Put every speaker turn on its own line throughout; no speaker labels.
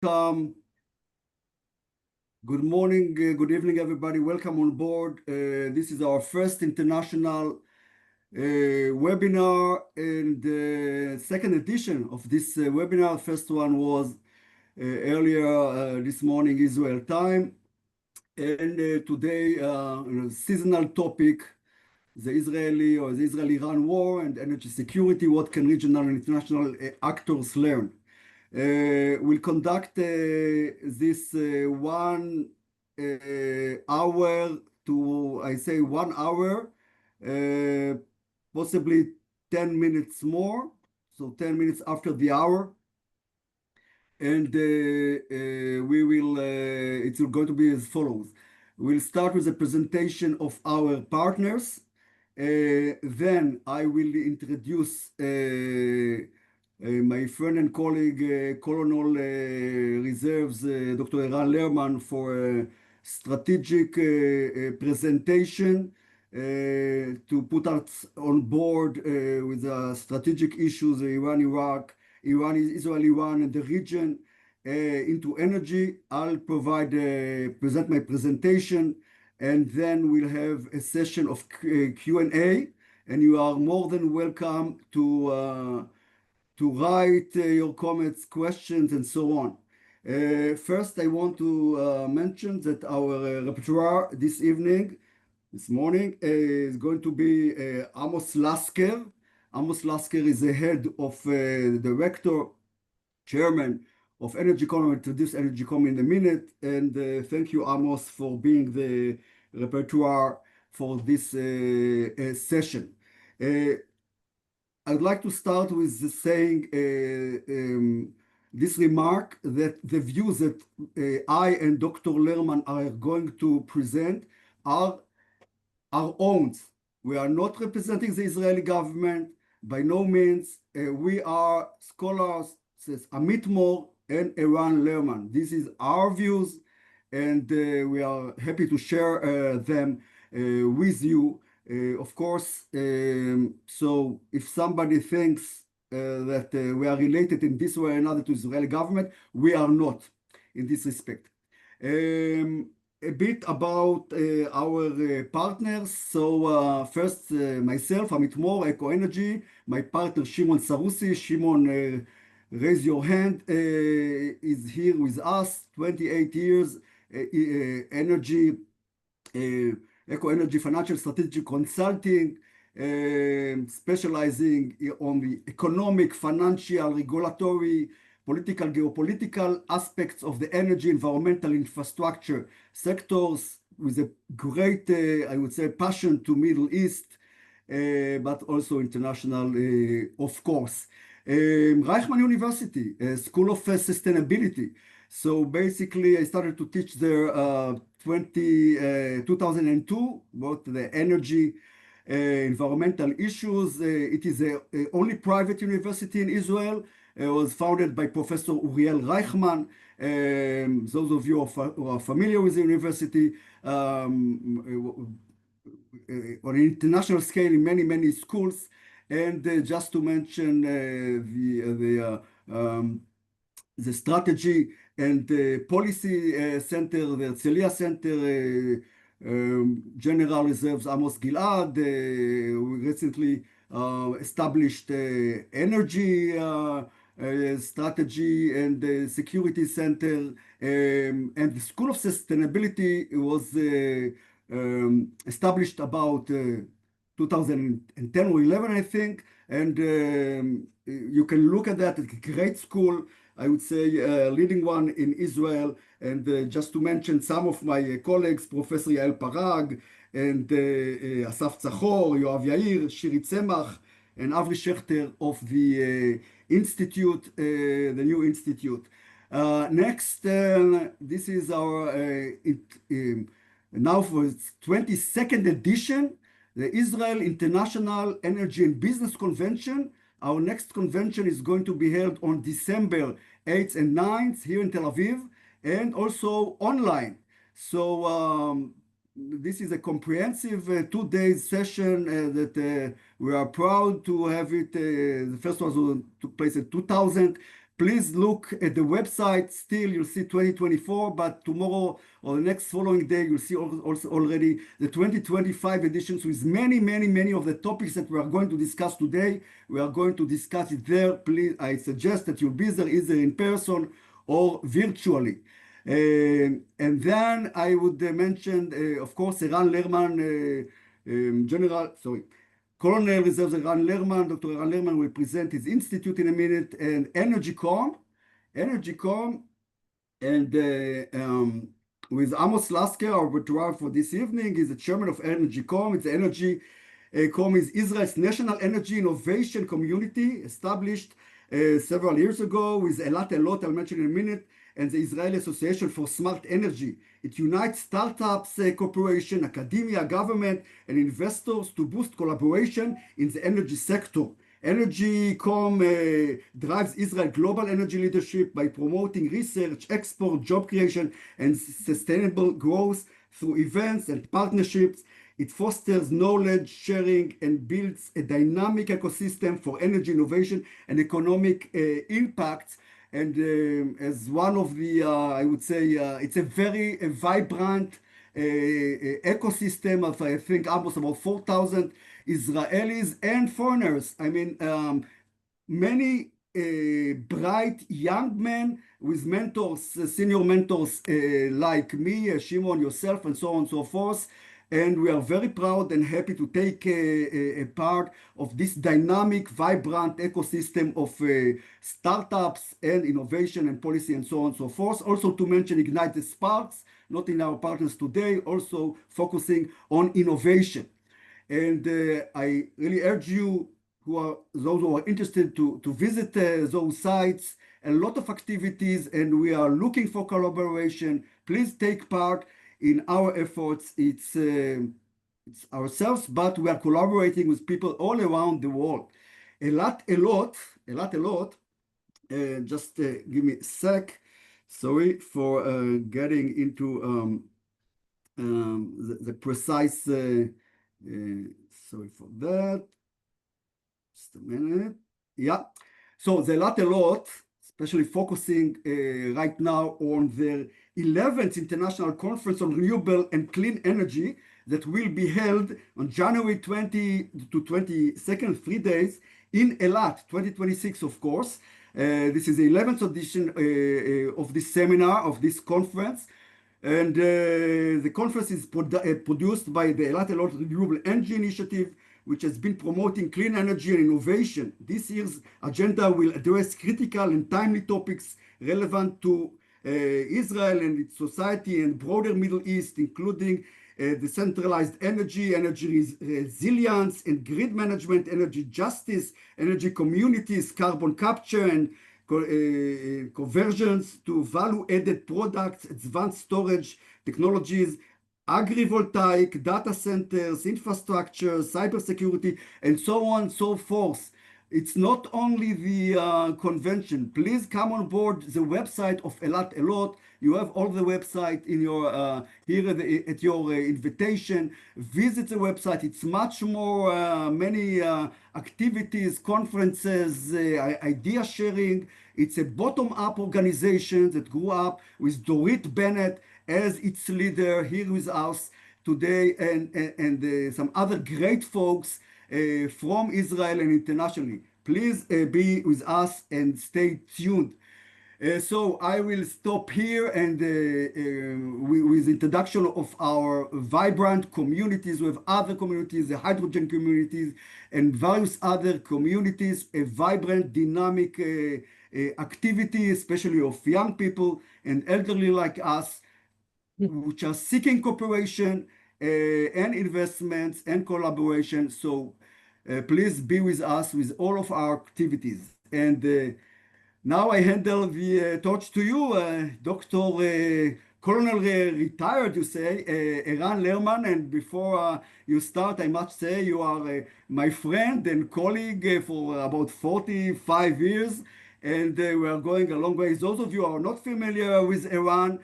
Good morning, good evening, everybody. Welcome on board. This is our first international webinar and second edition of this webinar. First one was earlier this morning, Israel time. And today, seasonal topic, the Israeli-Iran war and energy security. What can regional and international actors learn? We'll conduct this 1 hour to, I say 1 hour, possibly 10 minutes more, so 10 minutes after the hour. And it's going to be as follows. We'll start with a presentation of our partners. Then I will introduce my friend and colleague, Colonel Reserves, Dr. Eran Lerman, for a strategic presentation to put us on board with strategic issues, Iran-Iraq, Israel-Iran, and the region into energy. I'll present my presentation, and then we'll have a session of Q&A, and you are more than welcome to write your comments, questions, and so on. First, I want to mention that our repertoire this morning, is going to be Amos Lasker. Amos Lasker is the head of director, chairman of Energycom. I'll introduce Energycom in a minute. And thank you, Amos, for being the repertoire for this session. I'd like to start with saying this remark that the views that I and Dr. Lerman are going to present are our own. We are not representing the Israeli government, by no means. We are scholars, says Amit Mor and Eran Lerman. This is our views, and we are happy to share them with you. Of course, so if somebody thinks that we are related in this way or another to the Israeli government, we are not in this respect. A bit about our partners. So first, myself, Amit Mor, Eco Energy, my partner, Shimon Sarusi. Shimon, raise your hand, is here with us, 28 years, Eco Energy Financial Strategic Consulting, specializing on the economic, financial, regulatory, political, geopolitical aspects of the energy, environmental, infrastructure sectors, with a great, I would say, passion to Middle East, but also international, of course. Reichman University, School of Sustainability. So basically, I started to teach there 2002 about the energy, environmental issues. It is the only private university in Israel. It was founded by Professor Uriel Reichman. Those of you who are familiar with the university, on an international scale in many schools. And just to mention the strategy and policy center, the Herzliya Center, General Reserves Amos Gilad. We recently established energy strategy and security center, and the School of Sustainability was established about 2010 or 11, I think, and you can look at that. It's a great school, I would say, leading one in Israel. And just to mention some of my colleagues, Professor Yael Parag, and Asaf Tzachor, Yoav Yair, Shiri Tzemach, and Avri Schechter of the institute, the new institute. Next, this is our, now for its 22nd edition, the Israel International Energy and Business Convention. Our next convention is going to be held on December 8th and 9th here in Tel Aviv, and also online. So this is a comprehensive 2-day session that we are proud to have it. The first one took place in 2000, Please look at the website. Still, you'll see 2024, but tomorrow or the next following day, you'll see also already the 2025 editions with many of the topics that we are going to discuss today. We are going to discuss it there. Please, I suggest that you be there either in person or virtually. And then I would mention, of course, Eran Lerman, Colonel Reserves Eran Lerman. Dr. Eran Lerman will present his institute in a minute, and Energycom, and with Amos Lasker, our veteran for this evening, he's the chairman of Energycom. It's Energycom is Israel's national energy innovation community, established several years ago with Elat Elot, I'll mention in a minute, and the Israeli Association for Smart Energy. It unites startups, corporation, academia, government, and investors to boost collaboration in the energy sector. Energycom drives Israel global energy leadership by promoting research, export, job creation, and sustainable growth through events and partnerships. It fosters knowledge sharing and builds a dynamic ecosystem for energy innovation and economic impact. And as one of the, I would say, it's a very vibrant ecosystem of, I think, almost about 4,000 Israelis and foreigners. I mean, many bright young men with mentors, senior mentors like me, Shimon, yourself, and so on and so forth. And we are very proud and happy to take a part of this dynamic, vibrant ecosystem of startups and innovation and policy and so on and so forth. Also to mention Ignite the Sparks, not in our partners today, also focusing on innovation. And I really urge you, those who are interested, to visit those sites. A lot of activities, and we are looking for collaboration. Please take part in our efforts. It's ourselves, but we are collaborating with people all around the world. Elat Elot, just give me a sec. Sorry for getting into the precise, sorry for that. Just a minute. Yeah. So the Elat Elot, especially focusing right now on their 11th International Conference on Renewable and Clean Energy that will be held on January 20 to 22nd, 3 days in Eilat, 2026, of course. This is the 11th edition of this seminar, of this conference. And the conference is produced by the Eilat Elot Renewable Energy Initiative, which has been promoting clean energy and innovation. This year's agenda will address critical and timely topics relevant to Israel and its society and broader Middle East, including decentralized energy, energy resilience and grid management, energy justice, energy communities, carbon capture and conversions to value-added products, advanced storage technologies, agrivoltaic, data centers, infrastructure, cybersecurity, and so on and so forth. It's not only the convention. Please come on board the website of Elat Elot. You have all the website in your here at your invitation. Visit the website. It's much more, many activities, conferences, idea sharing. It's a bottom-up organization that grew up with Dorit Bennett as its leader here with us today, and some other great folks from Israel and internationally. Please be with us and stay tuned. So I will stop here, and with introduction of our vibrant communities. We have other communities, the hydrogen communities, and various other communities, a vibrant, dynamic activity, especially of young people and elderly like us, which are seeking cooperation and investments and collaboration. So please be with us with all of our activities. And now I handle the torch to you, Dr. Colonel retired, you say, Eran Lerman. And before you start, I must say you are my friend and colleague for about 45 years. And we are going a long way. Those of you who are not familiar with Eran,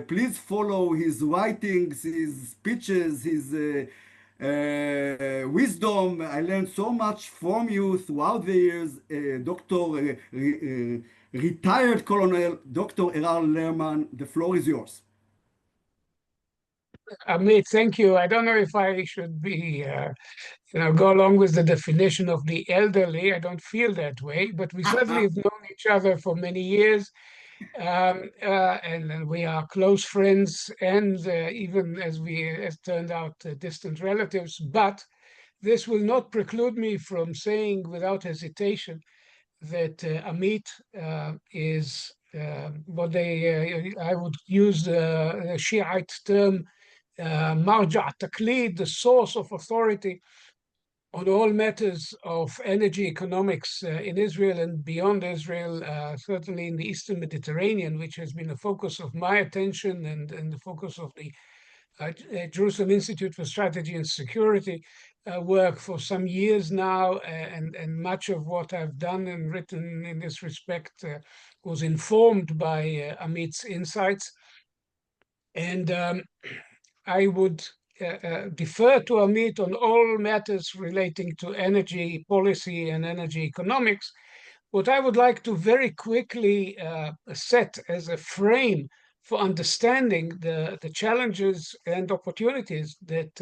please follow his writings, his speeches, his wisdom. I learned so much from you throughout the years. Dr. retired Colonel Dr. Eral Lerman. The floor is yours.
Amit, thank you. I don't know if I should be, go along with the definition of the elderly. I don't feel that way, but we certainly have known each other for many years, and we are close friends, and even as as turned out, distant relatives. But this will not preclude me from saying without hesitation that Amit is what I would use the Shiite term marja taqlid, the source of authority on all matters of energy economics in Israel and beyond Israel, certainly in the Eastern Mediterranean, which has been a focus of my attention and the focus of the Jerusalem Institute for Strategy and Security work for some years now, and much of what I've done and written in this respect was informed by Amit's insights. And I would defer to Amit on all matters relating to energy policy and energy economics. What I would like to very quickly set as a frame for understanding the challenges and opportunities that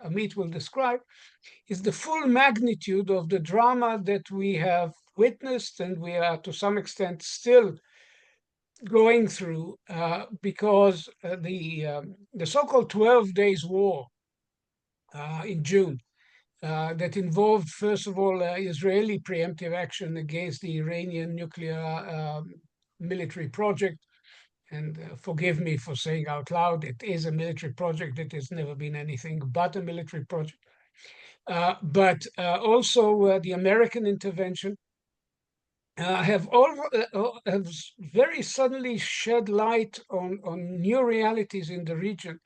Amit will describe is the full magnitude of the drama that we have witnessed and we are to some extent still going through, because the so-called 12 days war in June that involved, first of all, Israeli preemptive action against the Iranian nuclear military project. And forgive me for saying out loud, it is a military project. It has never been anything but a military project. But also the American intervention have very suddenly shed light on new realities in the region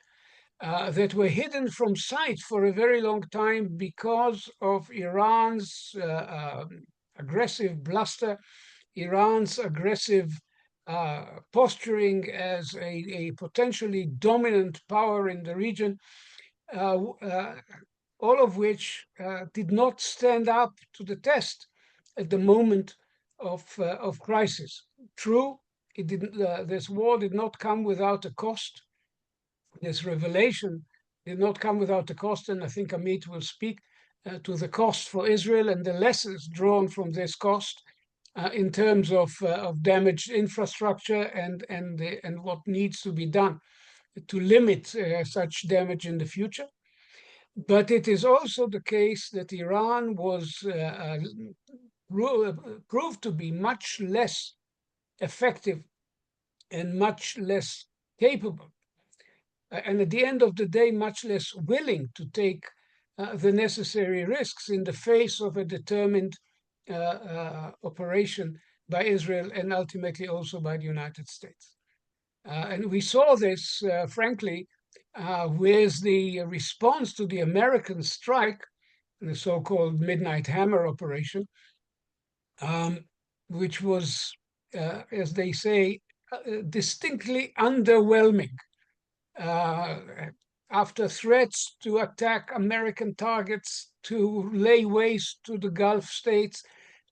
that were hidden from sight for a very long time because of Iran's aggressive bluster, Iran's aggressive posturing as a potentially dominant power in the region, all of which did not stand up to the test at the moment of crisis. True, it didn't. This war did not come without a cost. This revelation did not come without a cost, and I think Amit will speak to the cost for Israel and the lessons drawn from this cost in terms of damaged infrastructure and what needs to be done to limit such damage in the future. But it is also the case that Iran was proved to be much less effective and much less capable, and at the end of the day, much less willing to take the necessary risks in the face of a determined operation by Israel and ultimately also by the United States. And we saw this, frankly, with the response to the American strike, the so-called Midnight Hammer operation, which was, as they say, distinctly underwhelming. After threats to attack American targets, to lay waste to the Gulf states,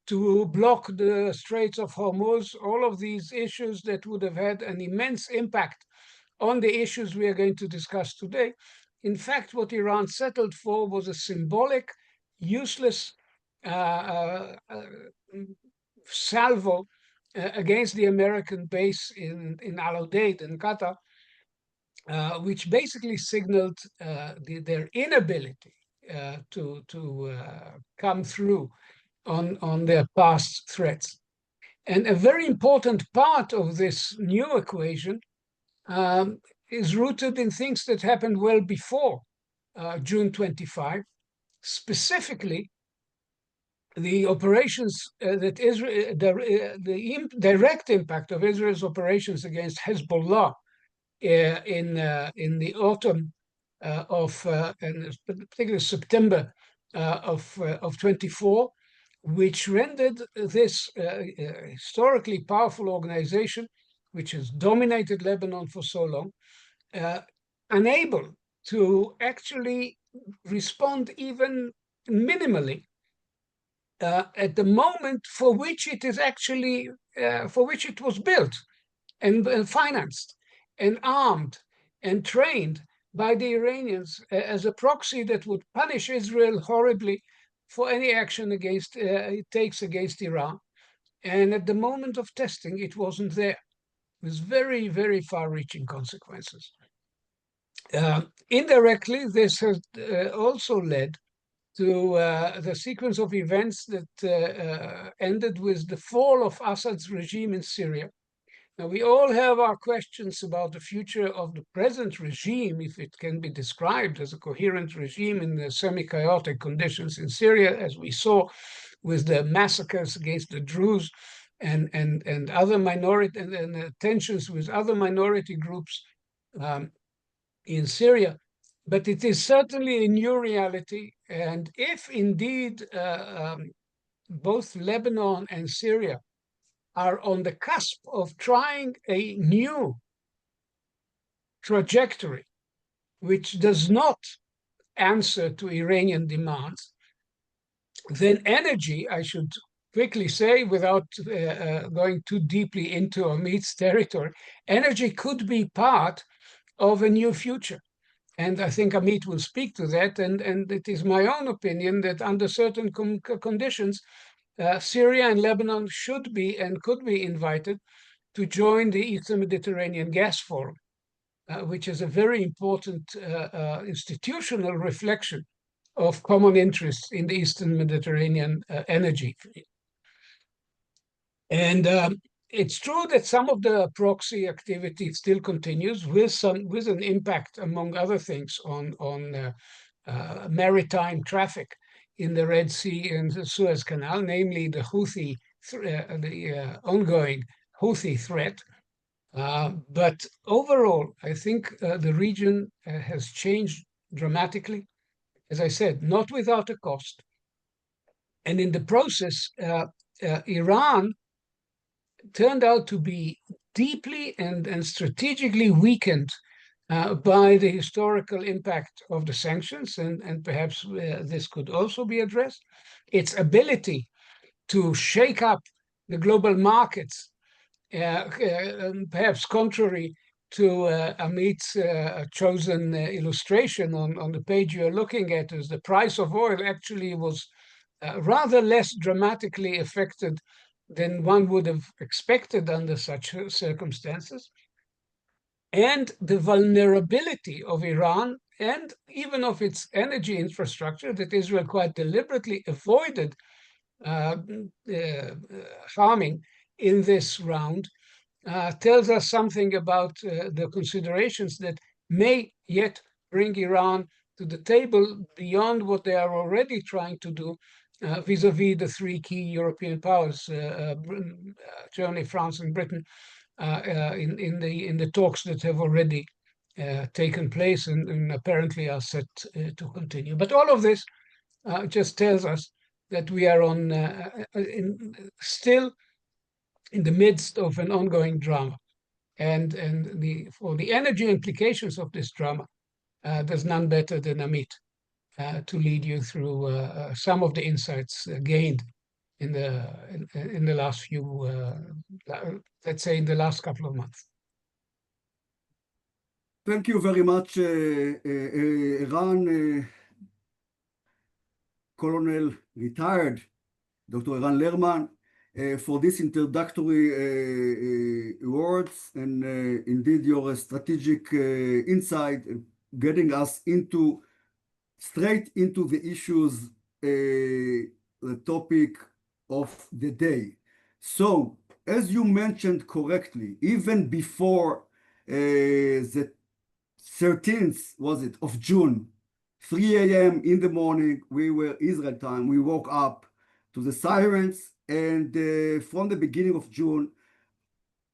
to block the Straits of Hormuz, all of these issues that would have had an immense impact on the issues we are going to discuss today. In fact, what Iran settled for was a symbolic, useless salvo against the American base in Al Udeid in Qatar, which basically signaled their inability to come through on their past threats. And a very important part of this new equation is rooted in things that happened well before June 25, specifically the operations that Israel, the direct impact of Israel's operations against Hezbollah in the autumn of, and particularly September of 24, which rendered this historically powerful organization, which has dominated Lebanon for so long, unable to actually respond even minimally at the moment for which it is actually for which it was built and financed and armed and trained by the Iranians as a proxy that would punish Israel horribly for any action it takes against Iran. And at the moment of testing, it wasn't there. With very, very far-reaching consequences. Indirectly, this has also led to the sequence of events that ended with the fall of Assad's regime in Syria. Now, we all have our questions about the future of the present regime, if it can be described as a coherent regime in the semi-chaotic conditions in Syria, as we saw with the massacres against the Druze and other minority and tensions with other minority groups in Syria. But it is certainly a new reality. And if indeed both Lebanon and Syria are on the cusp of trying a new trajectory, which does not answer to Iranian demands, then energy, I should quickly say, without going too deeply into Amit's territory, energy could be part of a new future. And I think Amit will speak to that. And it is my own opinion that under certain conditions, Syria and Lebanon should be and could be invited to join the Eastern Mediterranean Gas Forum, which is a very important institutional reflection of common interests in the Eastern Mediterranean energy. And it's true that some of the proxy activity still continues with an impact, among other things, on maritime traffic in the Red Sea and the Suez Canal, namely the ongoing Houthi threat. But overall, I think the region has changed dramatically, as I said, not without a cost. And in the process, Iran turned out to be deeply and strategically weakened by the historical impact of the sanctions, and perhaps this could also be addressed. Its ability to shake up the global markets, perhaps contrary to Amit's chosen illustration on the page you're looking at, is the price of oil actually was rather less dramatically affected than one would have expected under such circumstances. And the vulnerability of Iran and even of its energy infrastructure that Israel quite deliberately avoided harming in this round tells us something about the considerations that may yet bring Iran to the table beyond what they are already trying to do vis-a-vis the three key European powers, Germany, France, and Britain, in the talks that have already taken place and apparently are set to continue. But all of this just tells us that we are still in the midst of an ongoing drama. And for the energy implications of this drama, there's none better than Amit to lead you through some of the insights gained in the last few, let's say, in the last couple of months.
Thank you very much, Eran, Colonel retired Dr. Eran Lerman, for this introductory words, and indeed your strategic insight, getting us straight into the issues, the topic of the day. So, as you mentioned correctly, even before the 13th, of June, 3 a.m. in the morning, we were Israel time, we woke up to the sirens, and from the beginning of June,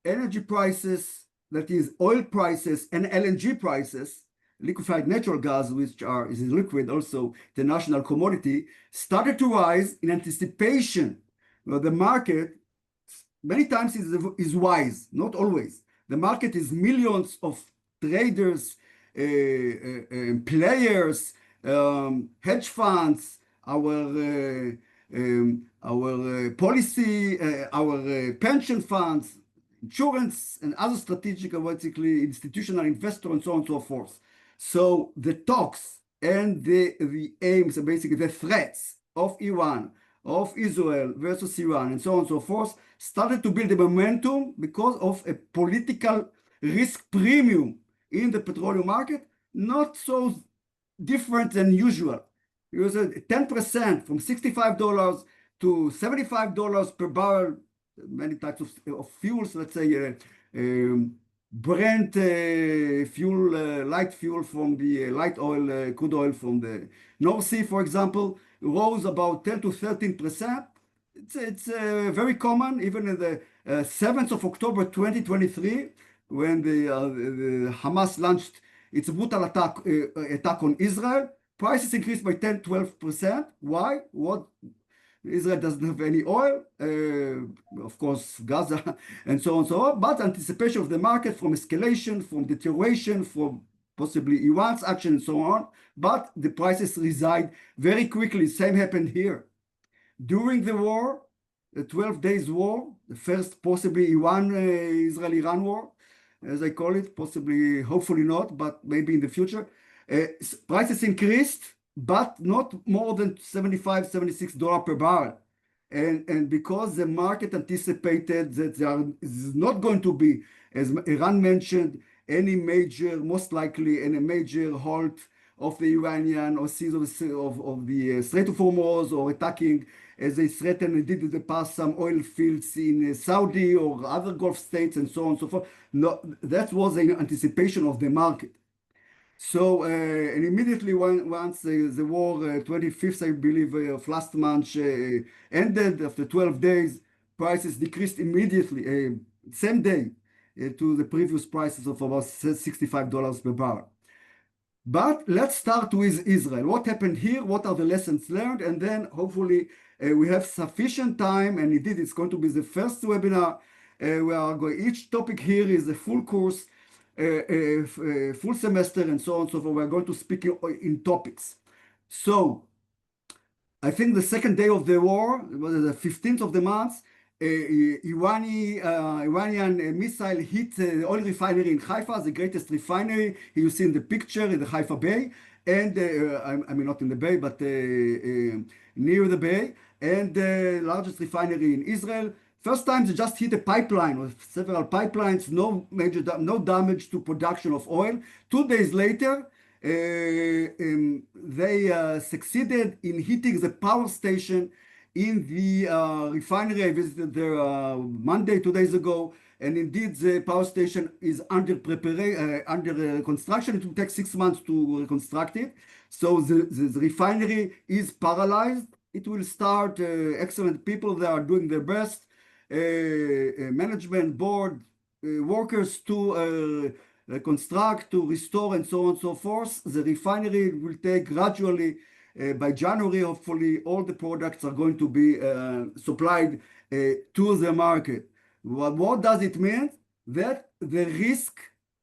energy prices, that is oil prices and LNG prices, liquefied natural gas, which is liquid, also the national commodity, started to rise in anticipation. Well, the market many times is wise, not always. The market is millions of traders, players, hedge funds, our our policy, our pension funds, insurance, and other strategic, basically institutional investor, and so on and so forth. So the talks and the aims, and basically the threats of Iran, of Israel versus Iran, and so on and so forth, started to build a momentum because of a political risk premium in the petroleum market, not so different than usual. It was a 10% from $65 to $75 per barrel, many types of fuels, let's say Brent fuel, light fuel from the light oil, crude oil from the North Sea, for example, rose about 10 to 13%. It's very common, even in the 7th of October 2023, when the Hamas launched its brutal attack on Israel. Prices increased by 10, 12%. Why? What? Israel doesn't have any oil, of course, Gaza, and so on and so on, but anticipation of the market from escalation, from deterioration, from possibly Iran's action, and so on. But the prices reside very quickly. Same happened here. During the war, the 12 days war, the first possibly Israeli-Iran war, as I call it, possibly, hopefully not, but maybe in the future, prices increased, but not more than $75, $76 per barrel. And because the market anticipated that there is not going to be, as Iran mentioned, any major, most likely, any major halt of the Iranian or seas of the Strait of Hormuz, or attacking, as they threatened and did in the past, some oil fields in Saudi or other Gulf states, and so on and so forth. No, that was an anticipation of the market. So, and immediately once the war, 25th, I believe, of last month ended, after 12 days, prices decreased immediately, same day, to the previous prices of about $65 per barrel. But let's start with Israel. What happened here? What are the lessons learned? And then hopefully we have sufficient time, and indeed it's going to be the first webinar. Each topic here is a full course, full semester, and so on. So forth. We're going to speak in topics. So I think the second day of the war, it was the 15th of the month, Iranian missile hit the oil refinery in Haifa, the greatest refinery you see in the picture in the Haifa Bay, and I mean not in the bay, but near the bay, and the largest refinery in Israel. First time they just hit a pipeline with several pipelines, no no damage to production of oil. 2 days later, they succeeded in hitting the power station in the refinery. I visited there Monday, 2 days ago, and indeed the power station is under construction. It will take 6 months to reconstruct it. So the refinery is paralyzed. It will start. Excellent people, they are doing their best. Management board, workers to reconstruct, to restore, and so on and so forth. The refinery will take gradually. By January, hopefully, all the products are going to be supplied to the market. What does it mean? That the risk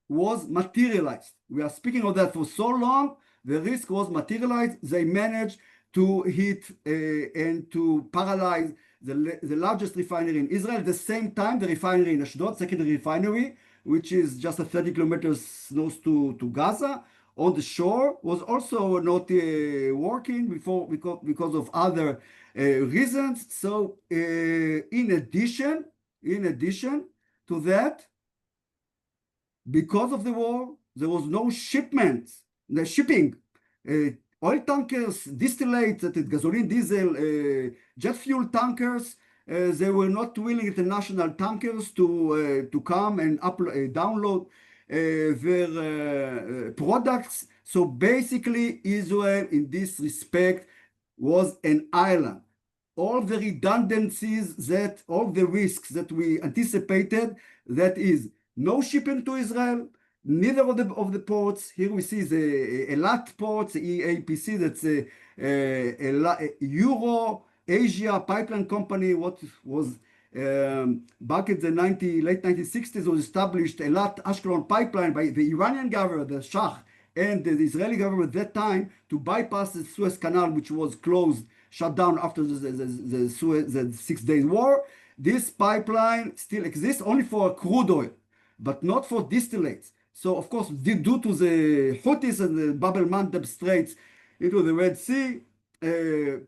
was materialized. We are speaking of that for so long. The risk was materialized. They managed to hit and to paralyze the largest refinery in Israel. At the same time, the refinery in Ashdod, secondary refinery, which is just 30 kilometers north to Gaza, on the shore, was also not working before because of other reasons. So in addition to that, because of the war, there was no shipments, the shipping, oil tankers, distillates, that is gasoline, diesel, jet fuel tankers. They were not willing, international tankers, to come and download their products. So basically, Israel, in this respect, was an island. All the redundancies, all the risks that we anticipated, that is no shipping to Israel, neither of the ports. Here we see the Eilat ports, the EAPC, that's a Euro Asia pipeline company. What was back in the late 1960s was established Eilat Ashkelon pipeline by the Iranian government, the Shah, and the Israeli government at that time, to bypass the Suez Canal, which was closed shut down after the 6 Days War. This pipeline still exists only for crude oil, but not for distillates. So, of course, due to the Houthis and the Bab el-Mandeb Straits into the Red Sea,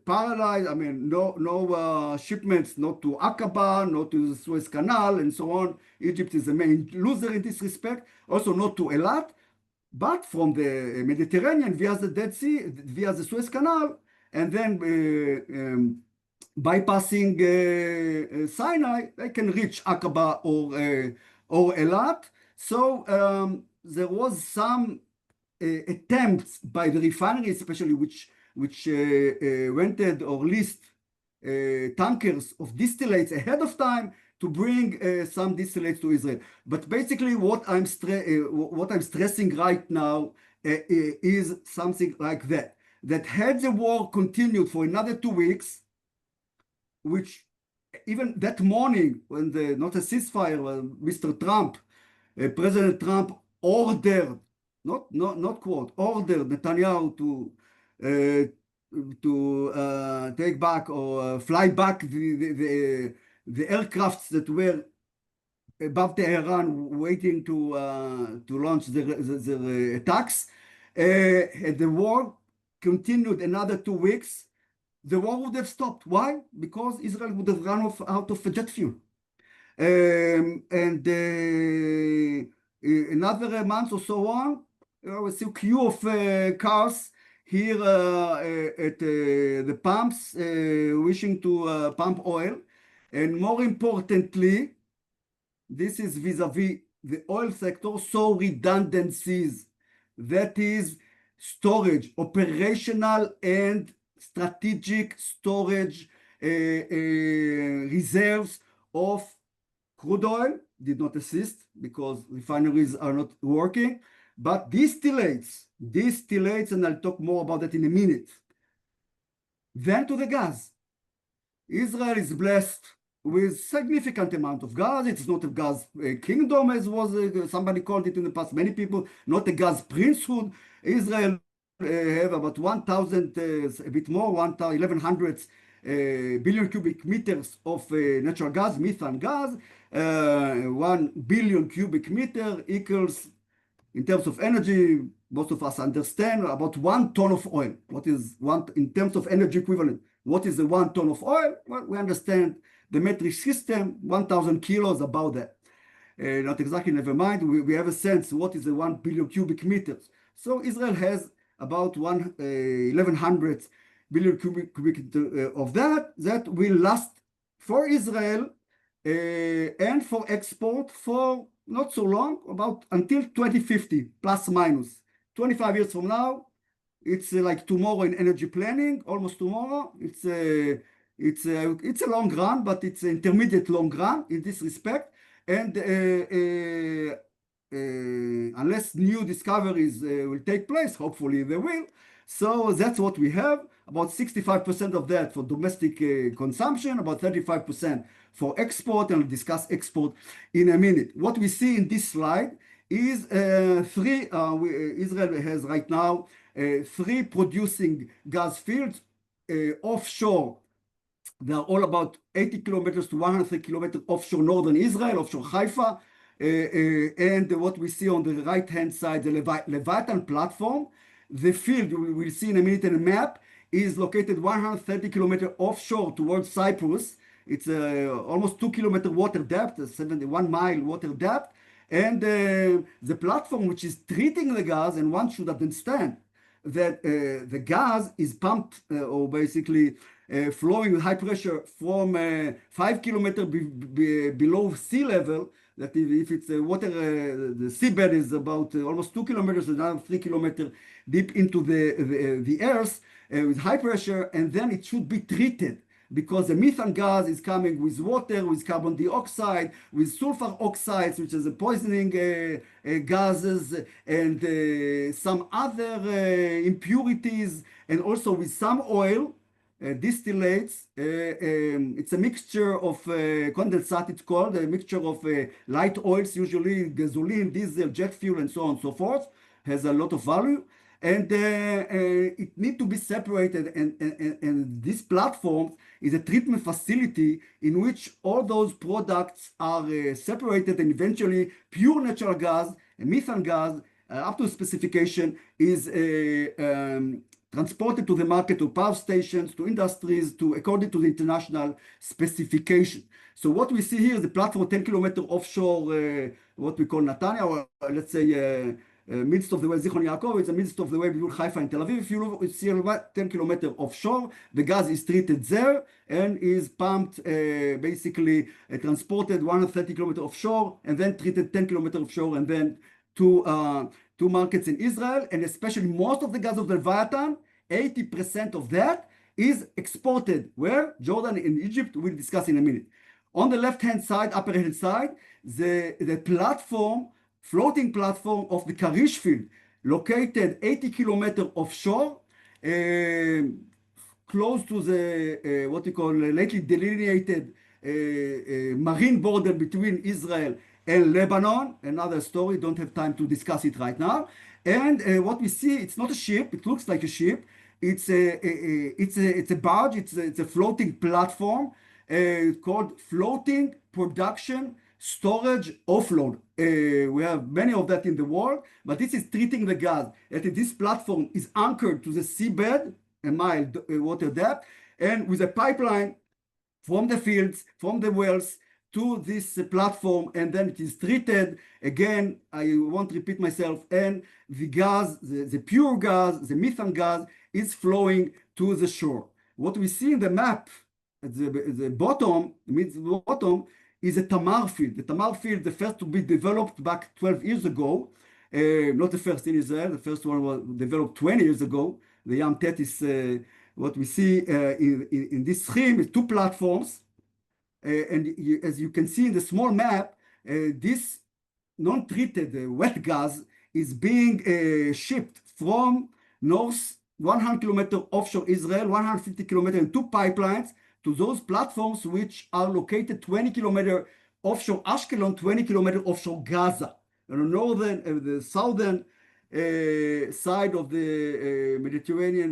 paralyzed. I mean, no shipments, not to Aqaba, not to the Suez Canal, and so on. Egypt is the main loser in this respect. Also, not to Eilat, but from the Mediterranean via the Dead Sea, via the Suez Canal, and then bypassing Sinai, they can reach Aqaba or Eilat. So there was some attempts by the refinery, especially which rented or leased tankers of distillates ahead of time to bring some distillates to Israel. But basically, what I'm stressing right now is something like that. That had the war continued for another 2 weeks, which even that morning, when not a ceasefire, Mr. Trump, President Trump ordered, not quote, ordered Netanyahu to take back or fly back the aircrafts that were above Tehran waiting to launch the attacks. And the war continued another 2 weeks. The war would have stopped. Why? Because Israel would have run out of jet fuel. And another month or so on, we see a queue of cars here at the pumps wishing to pump oil. And more importantly, this is vis-a-vis the oil sector, so redundancies. That is storage, operational and strategic storage reserves of crude oil did not exist because refineries are not working, but distillates, and I'll talk more about that in a minute. Then to the gas. Israel is blessed with significant amount of gas. It's not a gas kingdom, as was somebody called it in the past. Many people, not a gas princehood. Israel have about 1,000, a bit more, 1,100 billion cubic meters of natural gas, methane gas. 1 billion cubic meter equals, in terms of energy, most of us understand, about 1 ton of oil. What is one, in terms of energy equivalent, what is the 1 ton of oil? Well, we understand the metric system, 1,000 kilos, about that. Not exactly, never mind. We have a sense what is the 1 billion cubic meters. So Israel has about 1,100 billion cubic meter of that will last for Israel and for export for not so long, about until 2050, plus minus. 25 years from now, it's like tomorrow in energy planning, almost tomorrow. It's a long run, but it's an intermediate long run in this respect. And unless new discoveries will take place, hopefully they will. So that's what we have. About 65% of that for domestic consumption, about 35% for export, and I'll discuss export in a minute. What we see in this slide is Israel has right now 3 producing gas fields offshore. They're all about 80 kilometers to 100 kilometers offshore northern Israel, offshore Haifa. And what we see on the right-hand side, the Leviathan platform, the field, we will see in a minute in a map, is located 130 kilometers offshore towards Cyprus. It's almost 2 kilometer water depth, 71 mile water depth. And the platform which is treating the gas, and one should understand that the gas is pumped or basically flowing with high pressure from 5 kilometers below sea level. That if it's water, the seabed is about almost 2 kilometers, another 3 kilometers deep into the earth with high pressure, and then it should be treated, because the methane gas is coming with water, with carbon dioxide, with sulfur oxides, which is a poisoning gases, and some other impurities, and also with some oil, distillates. It's a mixture of condensate, it's called, a mixture of light oils, usually gasoline, diesel, jet fuel, and so on and so forth, has a lot of value. and it need to be separated. And this platform is a treatment facility in which all those products are separated, and eventually pure natural gas, methane gas, up to specification, is transported to the market, to power stations, to industries, to according to the international specification. So what we see here is the platform 10 kilometer offshore, what we call Netanya, or let's say midst of the way Zichron Yaakov. It's the midst of the way between Haifa and Tel Aviv. If you see 10 kilometer offshore, the gas is treated there and is pumped, basically transported 130 kilometers offshore, and then treated 10 kilometers offshore, and then to markets in Israel. And especially most of the gas of the Leviathan, 80% of that is exported. Where? Jordan and Egypt. We'll discuss in a minute. On the left-hand side, upper hand side, the platform, floating platform of the Karish field, located 80 kilometers offshore, close to the what we call lately delineated marine border between Israel and Lebanon. Another story, don't have time to discuss it right now. And what we see, it's not a ship, it looks like a ship. It's a barge, it's a floating platform called floating production storage offload. We have many of that in the world, but this is treating the gas. And this platform is anchored to the seabed, a mile water depth, and with a pipeline from the fields, from the wells to this platform, and then it is treated. Again, I won't repeat myself, and the gas, the pure gas, the methane gas, is flowing to the shore. What we see in the map at the bottom, mid-bottom, is a Tamar field. The Tamar field, the first to be developed back 12 years ago, not the first in Israel, the first one was developed 20 years ago. The Yam Tet is what we see in this scheme is two platforms. As you can see in the small map, this non-treated wet gas is being shipped from north 100 kilometers offshore Israel, 150 kilometers in two pipelines to those platforms which are located 20 kilometers offshore Ashkelon, 20 kilometers offshore Gaza, on the northern, the southern side of the Mediterranean,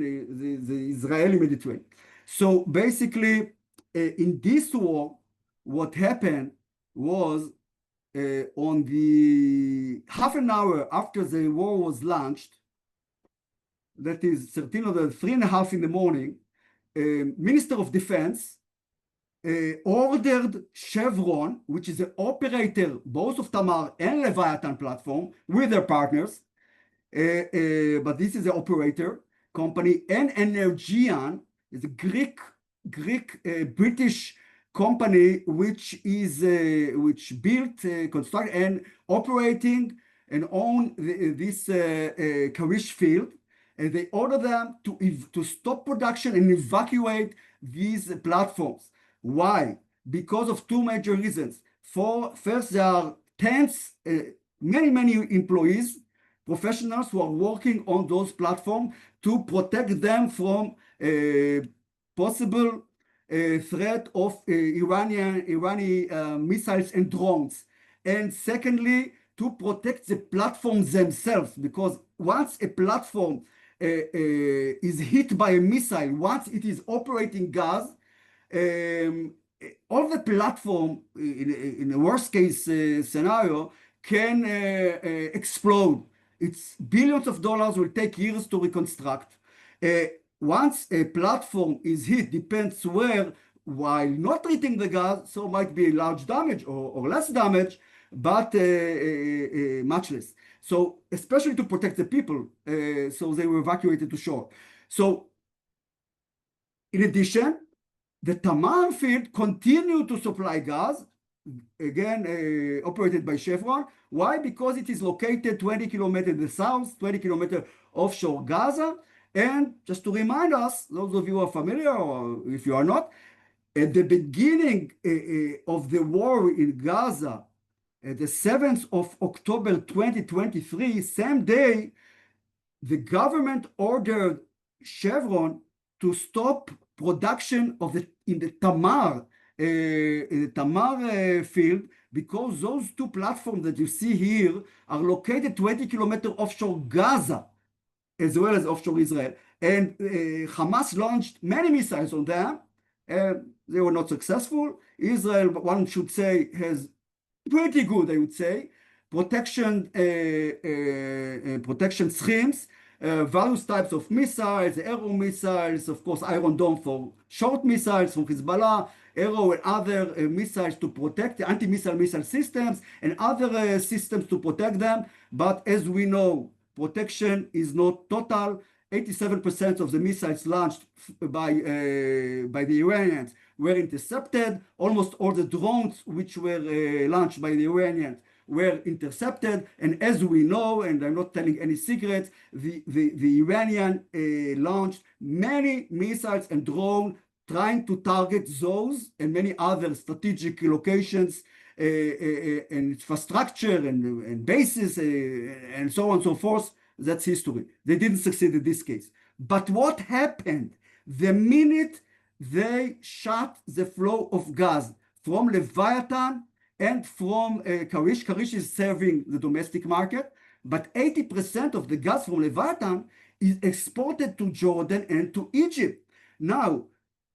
the Israeli Mediterranean. So basically, in this war, what happened was on the half an hour after the war was launched, that is 13 or 3:30 in the morning, Minister of Defense ordered Chevron, which is the operator both of Tamar and Leviathan platform with their partners, but this is the operator company, and Energycom is a Greek British company which built, construct, and operating and own this Karish field. And they order them to stop production and evacuate these platforms. Why? Because of two major reasons. First, there are tens, many employees, professionals who are working on those platforms to protect them from possible threat of Iranian missiles and drones. And secondly, to protect the platforms themselves, because once a platform is hit by a missile, once it is operating gas, all the platform, in a worst case scenario, can explode. It's billions of dollars, will take years to reconstruct. Once a platform is hit, depends where, while not treating the gas, so might be large damage or less damage, but much less. So especially to protect the people, so they were evacuated to shore. So in addition, the Tamar field continued to supply gas, again, operated by Chevron. Why? Because it is located 20 kilometers in the south, 20 kilometers offshore Gaza. And just to remind us, those of you who are familiar, or if you are not, at the beginning of the war in Gaza, the 7th of October 2023, same day, the government ordered Chevron to stop production in the Tamar field, because those two platforms that you see here are located 20 kilometers offshore Gaza. as well as offshore Israel. And Hamas launched many missiles on them, and they were not successful. Israel, one should say, has pretty good, I would say, protection schemes, various types of missiles, Arrow missiles, of course, Iron Dome for short missiles from Hezbollah, Arrow and other missiles to protect the anti-missile systems and other systems to protect them. But as we know, protection is not total. 87% of the missiles launched by the Iranians were intercepted. Almost all the drones which were launched by the Iranians were intercepted. And as we know, and I'm not telling any secrets, the Iranian launched many missiles and drones trying to target those and many other strategic locations and infrastructure and bases and so on and so forth. That's history. They didn't succeed in this case. But what happened the minute they shut the flow of gas from Leviathan and from Karish? Karish is serving the domestic market, but 80% of the gas from Leviathan is exported to Jordan and to Egypt. Now,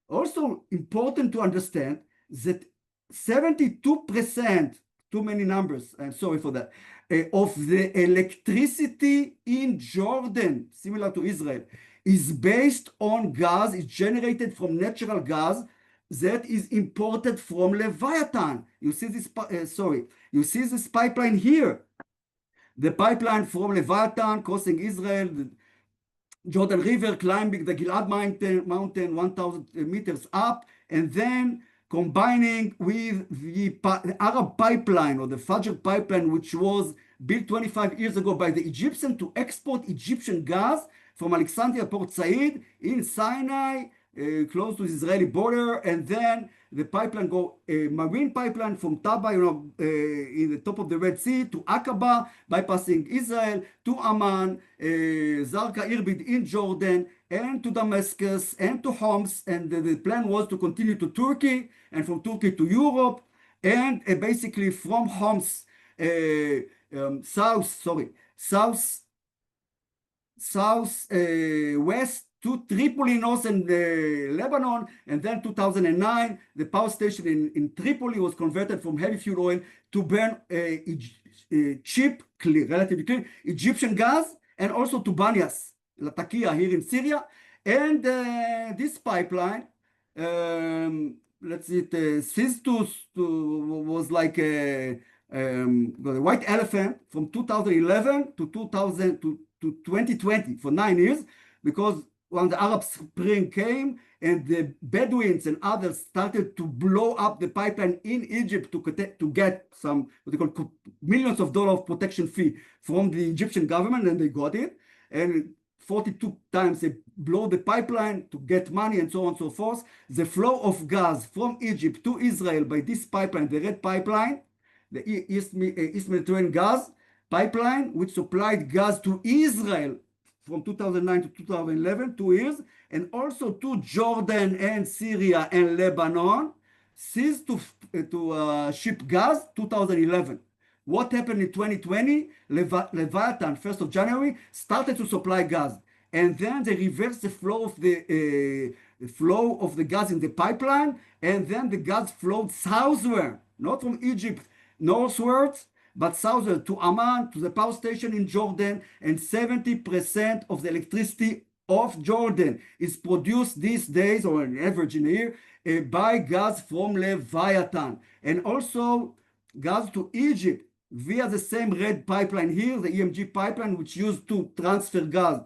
also important to understand that 72%, too many numbers, I'm sorry for that, of the electricity in Jordan, similar to Israel, is based on gas, is generated from natural gas that is imported from Leviathan. You see this, you see this pipeline here. The pipeline from Leviathan crossing Israel, the Jordan River, climbing the Gilad mountain 1,000 meters up, and then combining with the Arab pipeline or the Fajr pipeline, which was built 25 years ago by the Egyptians to export Egyptian gas from Alexandria Port Said in Sinai, close to the Israeli border, and then the pipeline marine pipeline from Taba, in the top of the Red Sea, to Aqaba, bypassing Israel, to Amman, Zarqa Irbid in Jordan, and to Damascus, and to Homs, and the plan was to continue to Turkey, and from Turkey to Europe, and basically from Homs, west to Tripoli, north and Lebanon, and then 2009, the power station in Tripoli was converted from heavy fuel oil to burn cheap, relatively clean Egyptian gas, and also to Banias, Latakia here in Syria. And this pipeline, let's see, Sistus was like the white elephant from 2011 to 2020 for 9 years, because when the Arab Spring came and the Bedouins and others started to blow up the pipeline in Egypt to get some what they call millions of dollars of protection fee from the Egyptian government, and they got it. And 42 times they blow the pipeline to get money and so on and so forth. The flow of gas from Egypt to Israel by this pipeline, the Red Pipeline, the East Mediterranean gas pipeline, which supplied gas to Israel from 2009 to 2011, 2 years, and also to Jordan and Syria and Lebanon, ceased to ship gas 2011. What happened in 2020? Leviathan, 1st of January, started to supply gas, and then they reversed the flow of the gas in the pipeline, and then the gas flowed southward, not from Egypt northwards, but southward to Amman, to the power station in Jordan, and 70% of the electricity of Jordan is produced these days, or an average in a year, by gas from Leviathan. And also gas to Egypt via the same Red Pipeline here, the EMG pipeline, which used to transfer gas,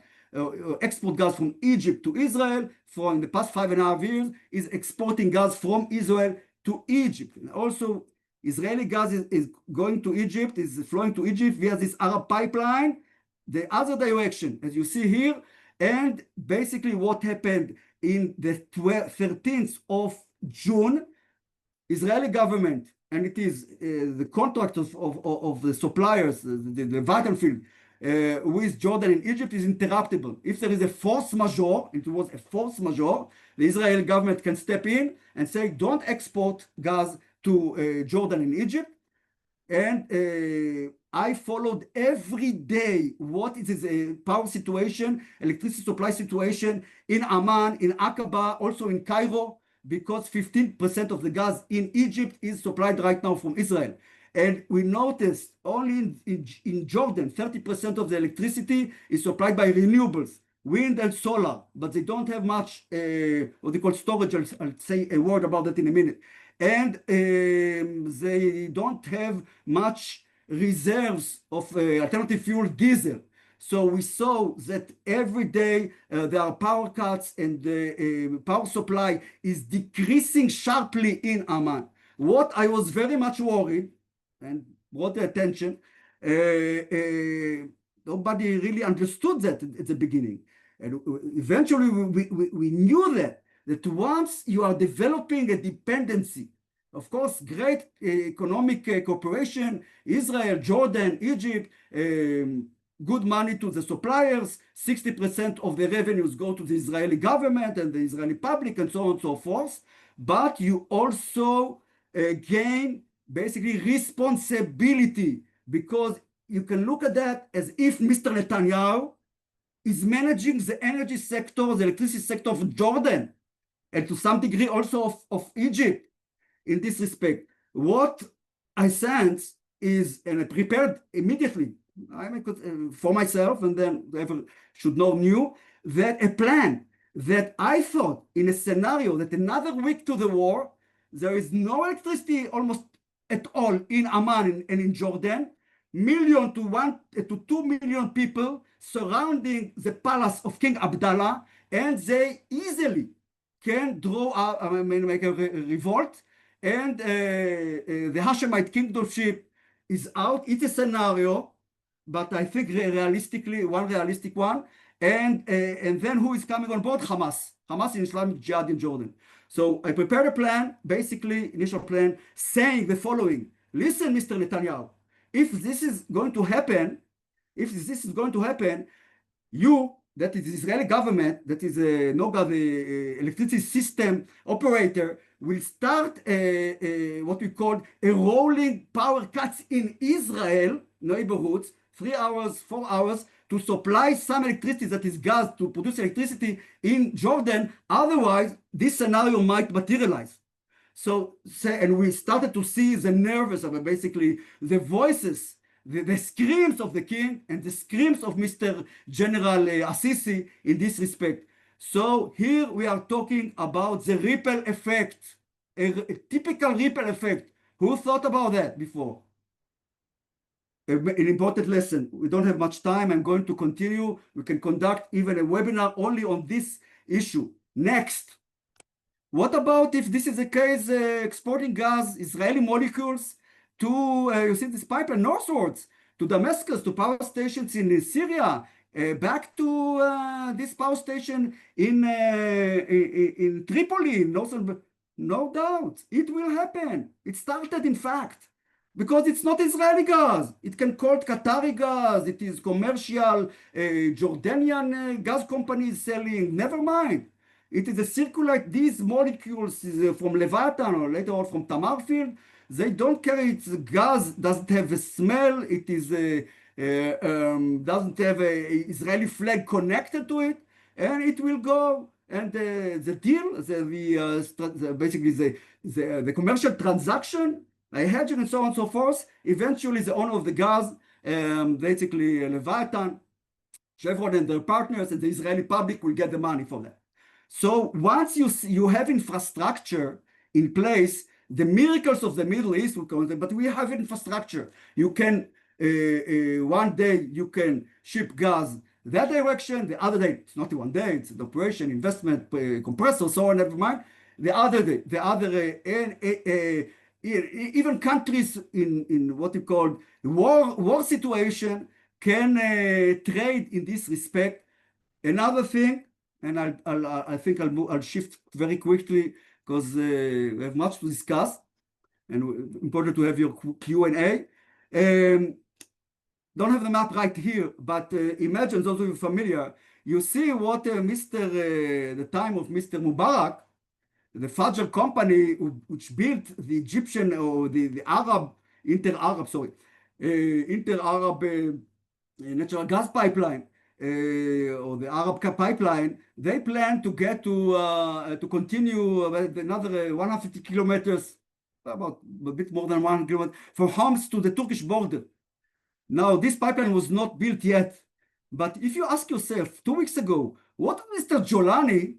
export gas from Egypt to Israel for in the past 5.5 years, is exporting gas from Israel to Egypt. And also Israeli gas is going to Egypt, is flowing to Egypt via this Arab pipeline, the other direction, as you see here. And basically what happened in the 13th of June, Israeli government, and it is the contract of the suppliers, the Leviathan field, with Jordan and Egypt is interruptible. If there is a force majeure, it was a force majeure, the Israeli government can step in and say, don't export gas to Jordan and Egypt. And I followed every day what is a power situation, electricity supply situation in Amman, in Aqaba, also in Cairo, because 15% of the gas in Egypt is supplied right now from Israel. And we noticed only in Jordan, 30% of the electricity is supplied by renewables, wind and solar, but they don't have much what they call storage. I'll say a word about that in a minute. And they don't have much reserves of alternative fuel diesel. So we saw that every day there are power cuts and the power supply is decreasing sharply in Amman. What I was very much worried and brought the attention, nobody really understood that at the beginning. And eventually we knew that once you are developing a dependency, of course, great economic cooperation, Israel, Jordan, Egypt, good money to the suppliers, 60% of the revenues go to the Israeli government and the Israeli public and so on and so forth. But you also gain basically responsibility, because you can look at that as if Mr. Netanyahu is managing the energy sector, the electricity sector of Jordan, and to some degree also of Egypt in this respect. What I sense is, and I prepared immediately for myself, and then whoever should know knew, that a plan that I thought in a scenario that another week to the war, there is no electricity almost at all in Amman and in Jordan, million to 2 million people surrounding the palace of King Abdallah, and they easily can make a revolt, and the Hashemite kingdomship is out. It's a scenario, but I think realistically, one realistic one. And then who is coming on board? Hamas. Hamas in Islamic Jihad in Jordan. So I prepared a plan, basically initial plan, saying the following: listen, Mr. Netanyahu, if this is going to happen, you, that is the Israeli government, that is NOGA, the electricity system operator, will start what we call a rolling power cuts in Israel neighborhoods, 3 hours, 4 hours, to supply some electricity, that is gas, to produce electricity in Jordan. Otherwise, this scenario might materialize. So, and we started to see the nerves of basically the voices, the screams of the king and the screams of Mr. General Assisi in this respect. So here we are talking about the ripple effect, a typical ripple effect. Who thought about that before? An important lesson. We don't have much time. I'm going to continue. We can conduct even a webinar only on this issue. Next. What about if this is the case, exporting gas, Israeli molecules to, you see this pipeline northwards, to Damascus, to power stations in Syria, back to this power station in Tripoli, northern, no doubt, it will happen. It started, in fact, because it's not Israeli gas. It can call it Qatari gas. It is commercial Jordanian gas companies selling. Never mind. It is a circulate. These molecules from Leviathan or later on from Tamar field. They don't carry its gas. Doesn't have a smell. It is doesn't have a Israeli flag connected to it, and it will go. And the deal, basically the commercial transaction, I hedge and so on and so forth. Eventually, the owner of the gas, basically Leviathan, Chevron and their partners, and the Israeli public will get the money for that. So once you have infrastructure in place, the miracles of the Middle East will come, but we have infrastructure. You can, one day you can ship gas that direction, the other day, it's not one day, it's an operation, investment, compressor, so on, never mind. The other day, even countries in what you call war situation can trade in this respect. Another thing, and I think I'll shift very quickly because we have much to discuss, and important to have your Q&A. Don't have the map right here, but imagine, those of you familiar, you see what the time of Mr. Mubarak, the Fajr company, which built the Egyptian or the Arab Inter-Arab, sorry, Inter-Arab natural gas pipeline, or the Arab pipeline, they plan to get to continue another 150 kilometers, about a bit more than 100 kilometers, from Homs to the Turkish border. Now, this pipeline was not built yet, but if you ask yourself, 2 weeks ago, what Mr. Jolani,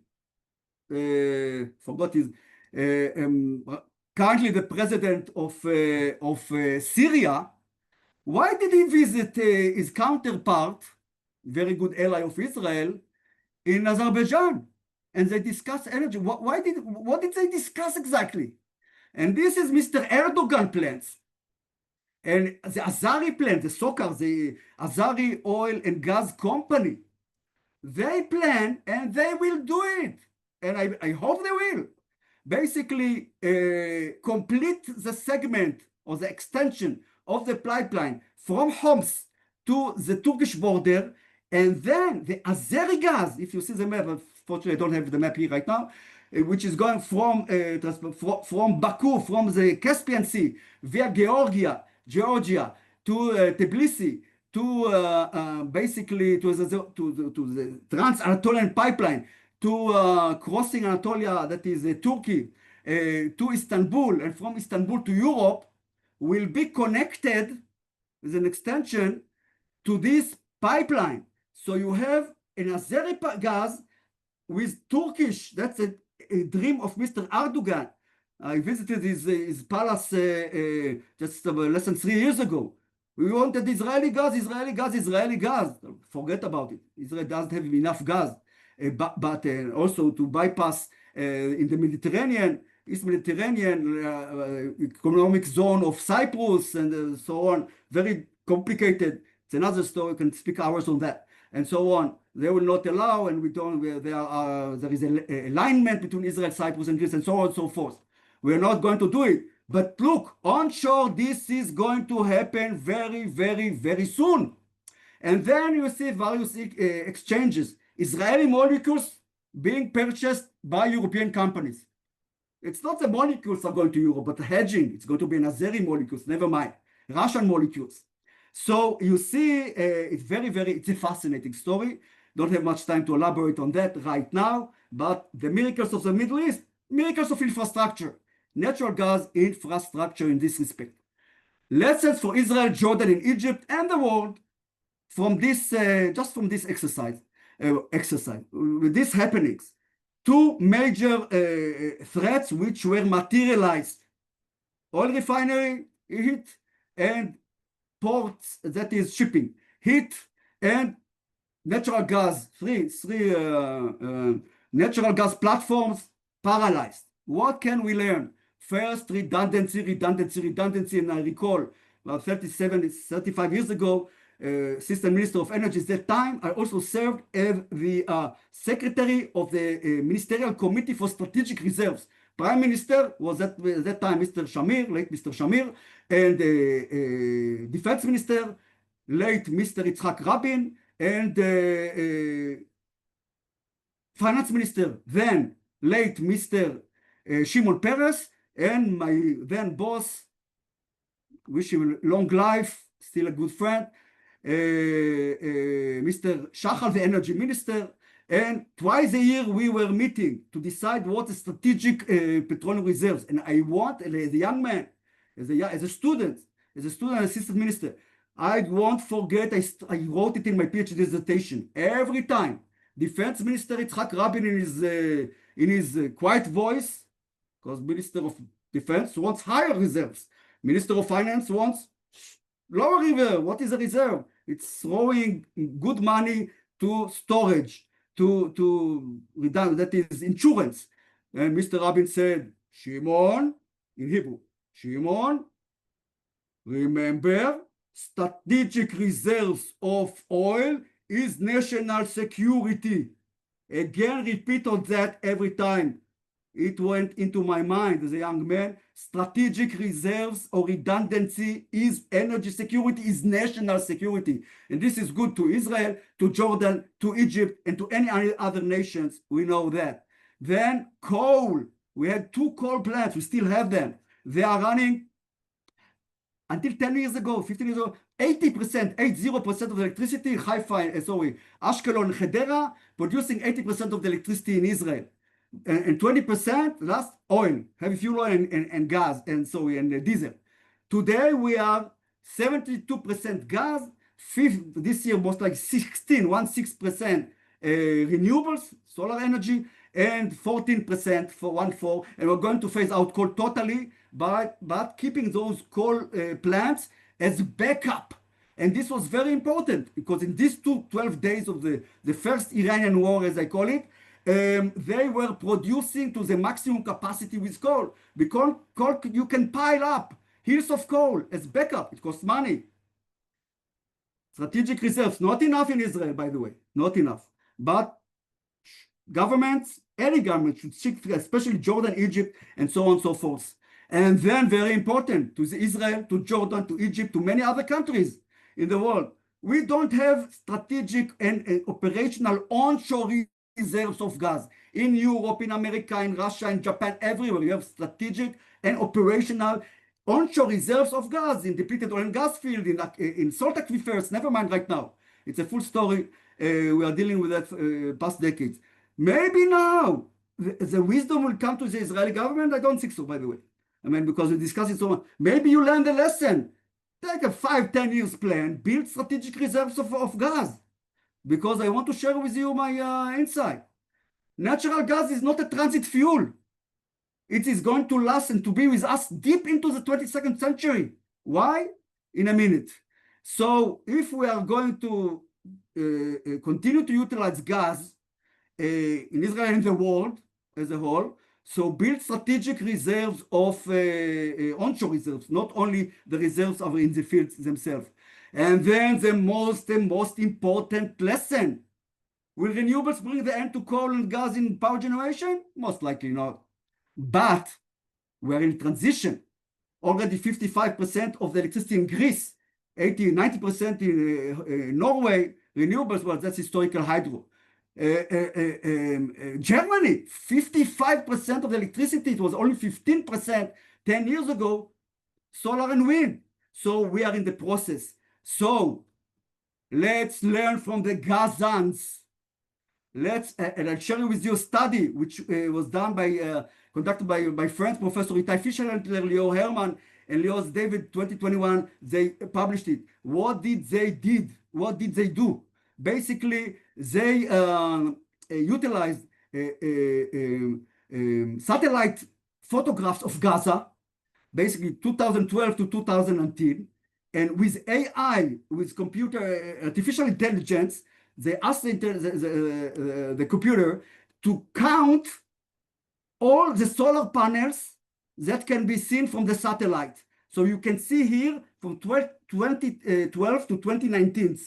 forgot his, currently the president of Syria, why did he visit his counterpart, very good ally of Israel, in Azerbaijan? And they discuss energy. What did they discuss exactly? And this is Mr. Erdogan plans. And the Azari plan, the SOCAR, the Azari Oil and Gas Company, they plan and they will do it. And I hope they will. Basically, complete the segment or the extension of the pipeline from Homs to the Turkish border, and then the Azeri gas, if you see the map, unfortunately I don't have the map here right now, which is going from Baku, from the Caspian Sea, via Georgia, to Tbilisi, to basically to the Trans-Anatolian pipeline, to crossing Anatolia, that is Turkey, to Istanbul, and from Istanbul to Europe, will be connected with an extension to this pipeline. So you have an Azeri gas with Turkish. That's a dream of Mr. Erdogan. I visited his palace just less than 3 years ago. We wanted Israeli gas, Israeli gas, Israeli gas. Forget about it. Israel doesn't have enough gas. But also to bypass in the Mediterranean, East Mediterranean economic zone of Cyprus and so on. Very complicated. It's another story. We can speak hours on that and so on. They will not allow, and we don't. There is an alignment between Israel, Cyprus, and Greece, and so on and so forth. We're not going to do it. But look, onshore, this is going to happen very, very, very soon. And then you see various exchanges. Israeli molecules being purchased by European companies. It's not the molecules are going to Europe, but the hedging. It's going to be an Azeri molecules, never mind. Russian molecules. So you see, it's a fascinating story. Don't have much time to elaborate on that right now, but the miracles of the Middle East, miracles of infrastructure, natural gas infrastructure in this respect. Lessons for Israel, Jordan, and Egypt, and the world from this, just from this exercise, with these happenings. Two major threats which were materialized: oil refinery hit and ports, that is shipping hit, and natural gas, three natural gas platforms paralyzed. What can we learn? First, redundancy, and I recall about 35 years ago, Assistant Minister of Energy at that time, I also served as the Secretary of the Ministerial Committee for Strategic Reserves. Prime Minister was at that time Mr. Shamir, late Mr. Shamir, and Defense Minister, late Mr. Yitzhak Rabin, and Finance Minister, then late Mr. Shimon Peres, and my then boss, wish him long life, still a good friend, Mr. Shachal, the Energy Minister. And twice a year we were meeting to decide what is strategic petroleum reserves. And I want, as a young man, as a student, assistant minister, I won't forget, I wrote it in my PhD dissertation. Every time, Defense Minister Yitzhak Rabin in his quiet voice, because Minister of Defense wants higher reserves. Minister of Finance wants lower reserve. What is a reserve? It's throwing good money to storage, to redundant, that is insurance. And Mr. Rabin said, Shimon, in Hebrew, Shimon, remember, strategic reserves of oil is national security. Again, repeat on that every time. It went into my mind as a young man. Strategic reserves or redundancy is energy security, is national security. And this is good to Israel, to Jordan, to Egypt, and to any other nations. We know that. Then coal. We had 2 coal plants. We still have them. They are running until 10 years ago, 15 years ago, 80%, 80% of the electricity, Ashkelon, Hedera, producing 80% of the electricity in Israel. And 20% last oil, heavy fuel oil and gas, and diesel. Today we are 72% gas, this year most like 16% renewables, solar energy, and 14% for 1.4, and we're going to phase out coal totally, but keeping those coal plants as backup. And this was very important because in these 12 days of the first Iranian war, as I call it, they were producing to the maximum capacity with coal. Because coal, you can pile up hills of coal as backup. It costs money. Strategic reserves, not enough in Israel, by the way, not enough. But governments, any government should seek, especially Jordan, Egypt, and so on and so forth. And then very important to Israel, to Jordan, to Egypt, to many other countries in the world. We don't have strategic and operational onshore reserves of gas. In Europe, in America, in Russia, in Japan, everywhere you have strategic and operational onshore reserves of gas in depleted oil and gas field, in salt aquifers, never mind right now. It's a full story. We are dealing with that past decades. Maybe now the wisdom will come to the Israeli government. I don't think so, by the way. I mean, because we discuss it so much. Maybe you learn the lesson. Take a 5-10 years plan, build strategic reserves of gas. Because I want to share with you my insight. Natural gas is not a transit fuel. It is going to last and to be with us deep into the 22nd century. Why? In a minute. So if we are going to continue to utilize gas in Israel and the world as a whole, so build strategic reserves of onshore reserves, not only the reserves are in the fields themselves. And then the most important lesson, will renewables bring the end to coal and gas in power generation? Most likely not. But we're in transition. Already 55% of the electricity in Greece, 90% in Norway, renewables, well, that's historical hydro. Germany, 55% of the electricity, it was only 15% 10 years ago, solar and wind. So we are in the process. So let's learn from the Gazans. And I'll share with you a study which was done conducted by my friends, Professor Itai Fischer and Lior Herman and Leo's David 2021. They published it. What did they do? Basically, they utilized satellite photographs of Gaza, basically 2012 to 2019, and with AI, with artificial intelligence, they asked the computer to count all the solar panels that can be seen from the satellite. So you can see here from 2012 to 2019.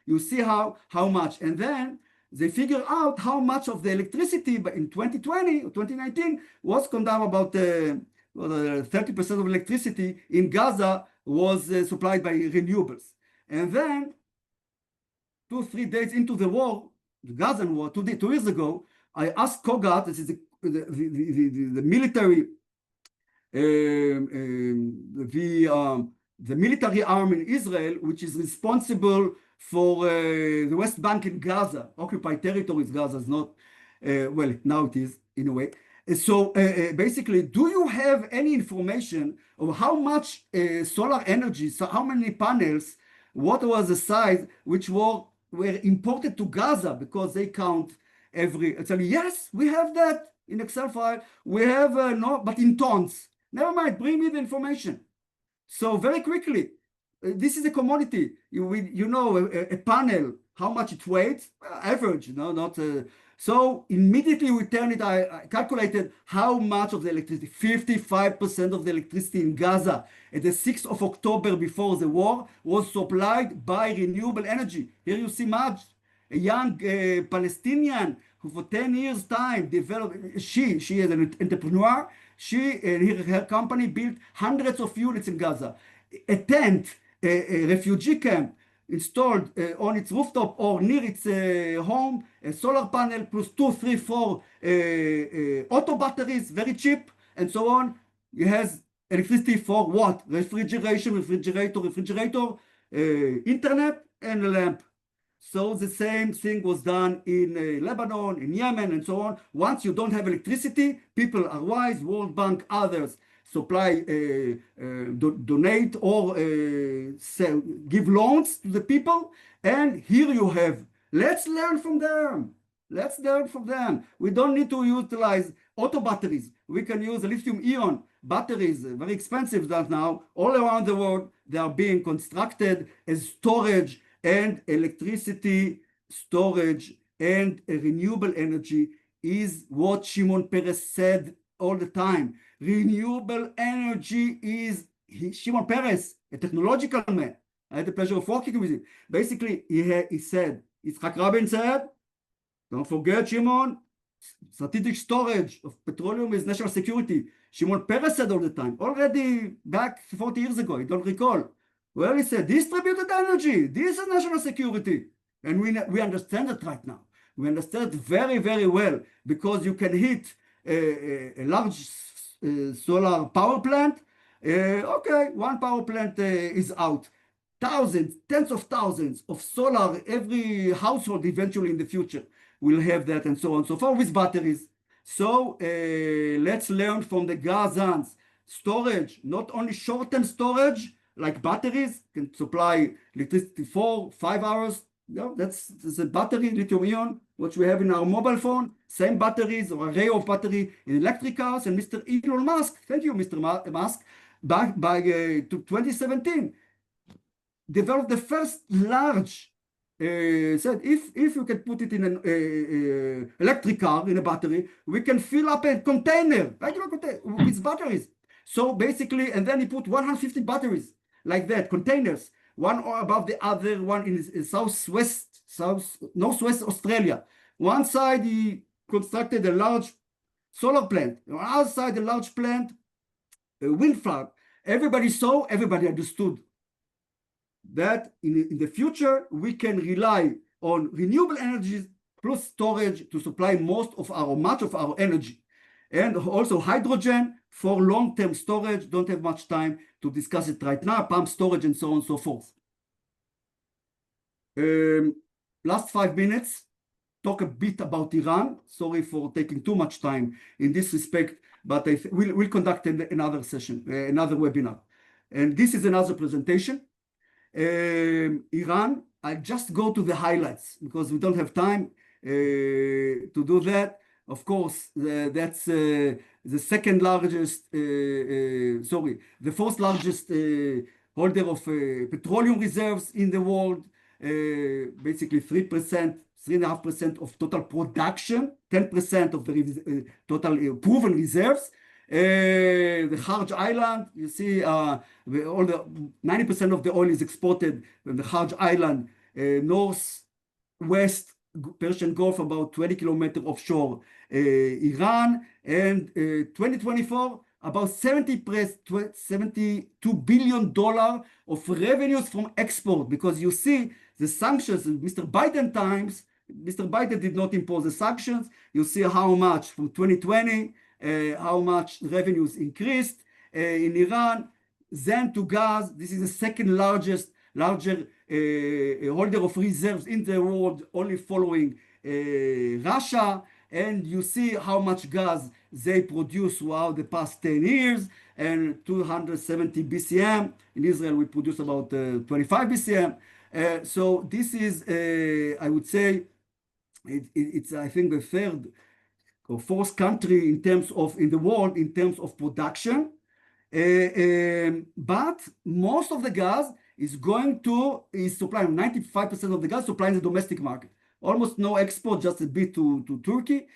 You see how much. And then they figure out how much of the electricity in 2020 or 2019 was condemned. About 30% of electricity in Gaza was supplied by renewables. And then 2-3 days into the war, the Gazan war, 2 years ago, I asked Kogat, this is the military, the military arm in Israel, which is responsible for the West Bank and Gaza, occupied territories. Gaza is not, well, now it is in a way. So basically, do you have any information of how much solar energy, so how many panels, what was the size which were imported to Gaza, because they count every, actually, yes, we have that in Excel file. We have, no, but in tons. Never mind, bring me the information. So very quickly, this is a commodity. You know, a panel, how much it weighs, average, not. So immediately we turn it, I calculated how much of the electricity, 55% of the electricity in Gaza at the 6th of October before the war was supplied by renewable energy. Here you see Maj, a young Palestinian who for 10 years time developed, she is an entrepreneur, she and her company built hundreds of units in Gaza. A tent, a refugee camp, installed on its rooftop or near its home, a solar panel plus 2, 3, 4 auto batteries, very cheap, and so on. It has electricity for what? Refrigerator, internet, and a lamp. So the same thing was done in Lebanon, in Yemen, and so on. Once you don't have electricity, people are wise, World Bank, others supply, donate, or sell, give loans to the people. And here you have, let's learn from them. Let's learn from them. We don't need to utilize auto batteries. We can use lithium-ion batteries, very expensive that now, all around the world. They are being constructed as storage and electricity storage and renewable energy is what Shimon Peres said all the time. Renewable energy is Shimon Peres, a technological man. I had the pleasure of working with him. Basically, he said, Yitzhak Rabin said, don't forget, Shimon, strategic storage of petroleum is national security. Shimon Peres said all the time, already back 40 years ago, I don't recall. Well, he said, distributed energy, this is national security. And we understand it right now. We understand it very, very well, because you can hit a large solar power plant. Okay, one power plant is out. Thousands, tens of thousands of solar, every household eventually in the future will have that, and so on and so forth, with batteries. So let's learn from the Gazans. Storage, not only short-term storage, like batteries, can supply electricity 4-5 hours. No, that's a battery, lithium-ion, which we have in our mobile phone. Same batteries or array of battery in electric cars. And Mr. Elon Musk, thank you, Mr. Musk, by 2017, developed the first large, said if you can put it in an electric car, in a battery, we can fill up a container, regular container, with batteries. So basically, and then he put 150 batteries like that, containers, one above the other, one in northwest Australia. One side he constructed a large solar plant, on the other side a large plant, a wind farm. Everybody saw, everybody understood that in the future we can rely on renewable energies plus storage to supply much of our energy, and also hydrogen for long-term storage. Don't have much time to discuss it right now, pump storage and so on and so forth. Last 5 minutes, talk a bit about Iran. Sorry for taking too much time in this respect, but we'll conduct another session, another webinar. And this is another presentation. Iran, I'll just go to the highlights because we don't have time to do that. Of course, that's the second largest, the fourth largest holder of petroleum reserves in the world. Basically 3%, 3.5% of total production, 10% of the total proven reserves. The Hajj Island, you see, all the 90% of the oil is exported from the Hajj Island, northwest Persian Gulf, about 20 kilometers offshore Iran, and 2024, about $72 billion of revenues from export, because you see the sanctions in Mr. Biden times. Mr. Biden did not impose the sanctions. You see how much from 2020, how much revenues increased in Iran. Then to gas, this is the second larger holder of reserves in the world, only following Russia. And you see how much gas they produce throughout the past 10 years, and 270 BCM. In Israel, we produce about 25 BCM. So this is, I would say, it's I think the third or fourth country in the world in terms of production. But most of the gas is supplying 95% of the gas supplying the domestic market. Almost no export, just a bit to Turkey,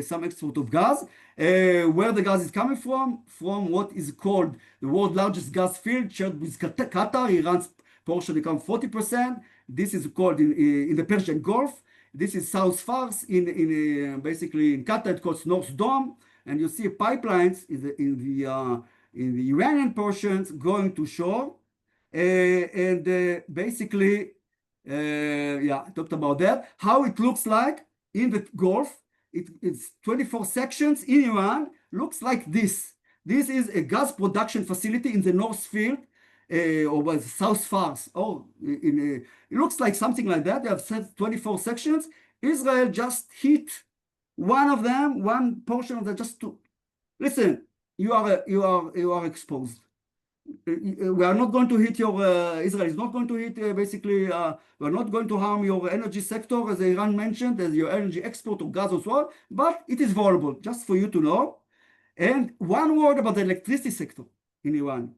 some export of gas. Where the gas is coming from what is called the world's largest gas field, shared with Qatar. Iran's portion becomes 40%. This is called in the Persian Gulf. This is South Fars basically in Qatar. It calls North Dome, and you see pipelines in the Iranian portions going to shore, and basically. I talked about that. How it looks like in the Gulf. It's 24 sections in Iran. Looks like this. This is a gas production facility in the North Field or by the South Fars. It looks like something like that. They have said 24 sections. Israel just hit one of them, one portion of that. Just to listen, you are exposed. We are not going to hit your Israel is not going to hit basically we are not going to harm your energy sector, as Iran mentioned, as your energy export of gas as well, but it is vulnerable, just for you to know. And one word about the electricity sector in Iran.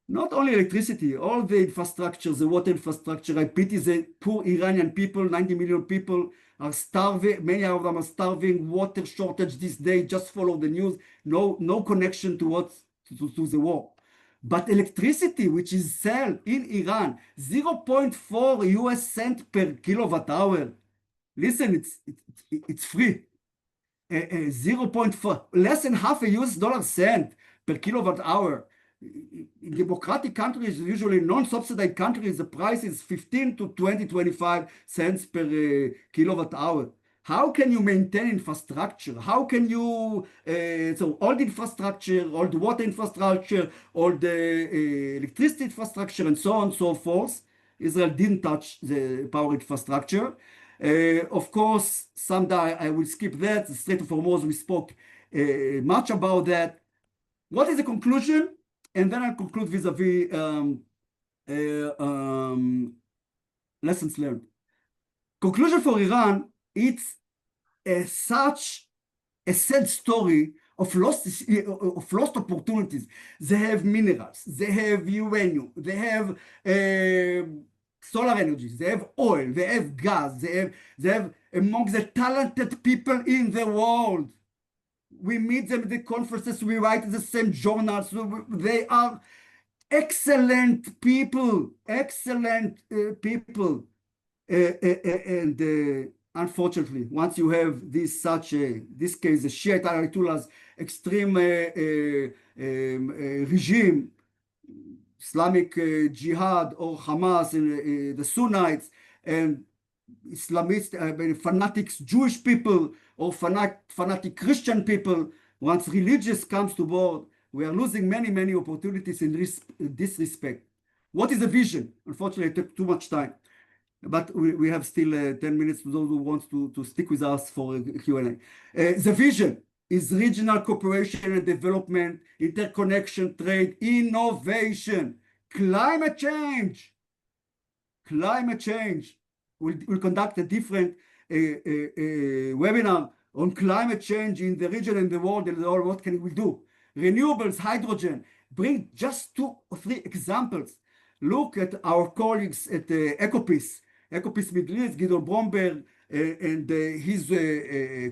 Not only electricity, all the infrastructure, the water infrastructure. I pity the poor Iranian people. 90 million people are starving. Many of them are starving. Water shortage this day. Just follow the news. No connection to the war. But electricity, which is sold in Iran, 0.4 US cent per kilowatt hour. Listen, it's free. 0.4, less than half a US dollar cent per kilowatt hour. In democratic countries, usually non-subsidized countries, the price is 15 to 20, 25 cents per kilowatt hour. How can you maintain infrastructure? How can you, so all the infrastructure, all the water infrastructure, all the electricity infrastructure, and so on and so forth. Israel didn't touch the power infrastructure. Of course, someday I will skip that. The Strait of Hormuz, we spoke much about that. What is the conclusion? And then I'll conclude vis-a-vis lessons learned. Conclusion for Iran, it's such a sad story of lost opportunities. They have minerals, they have uranium, they have solar energy, they have oil, they have gas, they have among the talented people in the world. We meet them at the conferences, we write in the same journals. They are excellent people, and unfortunately, once you have this case, the Shiite Ayatollah's extreme regime, Islamic Jihad or Hamas and the Sunnites and Islamist fanatics, Jewish people or fanatic Christian people, once religious comes to board, we are losing many opportunities in this respect. What is the vision? Unfortunately, it took too much time. But we have still 10 minutes for those who want to stick with us for a Q&A. The vision is regional cooperation and development, interconnection, trade, innovation, climate change. We'll conduct a different webinar on climate change in the region and the world, and all what can we do. Renewables, hydrogen. Bring just 2 or 3 examples. Look at our colleagues at Ecopis Middle East, Gideon Bromberg, and his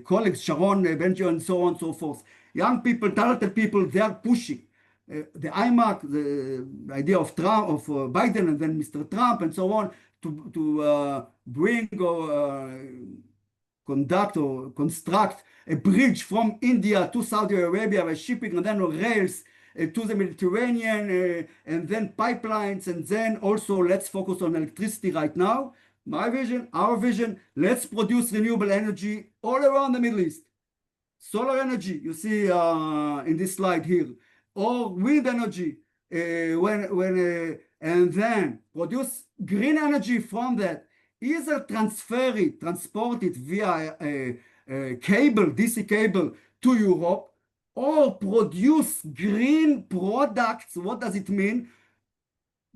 colleagues, Sharon Benjo, and so on and so forth. Young people, talented people, they are pushing. The IMAC, the idea of Trump, of Biden, and then Mr. Trump, and so on, to bring or conduct or construct a bridge from India to Saudi Arabia by shipping, and then rails to the Mediterranean, and then pipelines, and then also let's focus on electricity right now. My vision, our vision, let's produce renewable energy all around the Middle East. Solar energy, you see in this slide here, or wind energy, and then produce green energy from that. Either transport it via a cable, DC cable to Europe, or produce green products. What does it mean?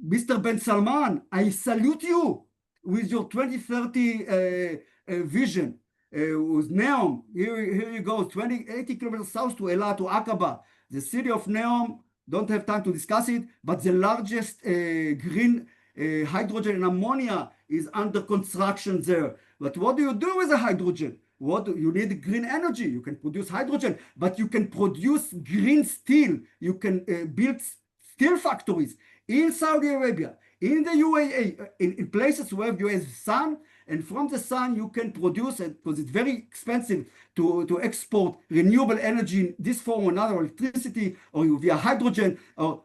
Mr. Ben Salman, I salute you with your 2030 vision. With Neom, here you go, 80 kilometers south to Eilat, to Aqaba. The city of Neom, don't have time to discuss it, but the largest green hydrogen and ammonia is under construction there. But what do you do with the hydrogen? You need green energy. You can produce hydrogen, but you can produce green steel. You can build steel factories in Saudi Arabia, in the UAE, in places where you have sun, and from the sun you can produce it, because it's very expensive to export renewable energy in this form or another, electricity or via hydrogen,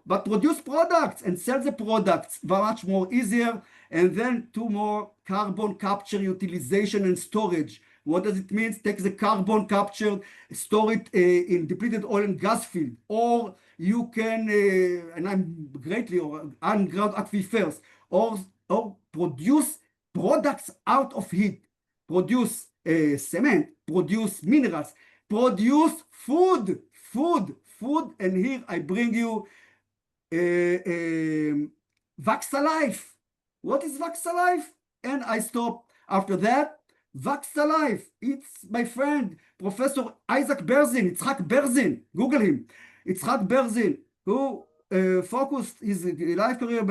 but produce products and sell the products much more easier. And then 2 more, carbon capture, utilization, and storage. What does it mean? Take the carbon captured, store it in depleted oil and gas field, or you can, and I'm greatly, or underground aquifers, or produce products out of heat, produce cement, produce minerals, produce food, and here I bring you Vaxa Life. What is Vaxa Life? And I stop after that. Vaxa Life, it's my friend, Professor Isaac Berzin, Itzhak Berzin, Google him. Itzhak Berzin, who focused his life career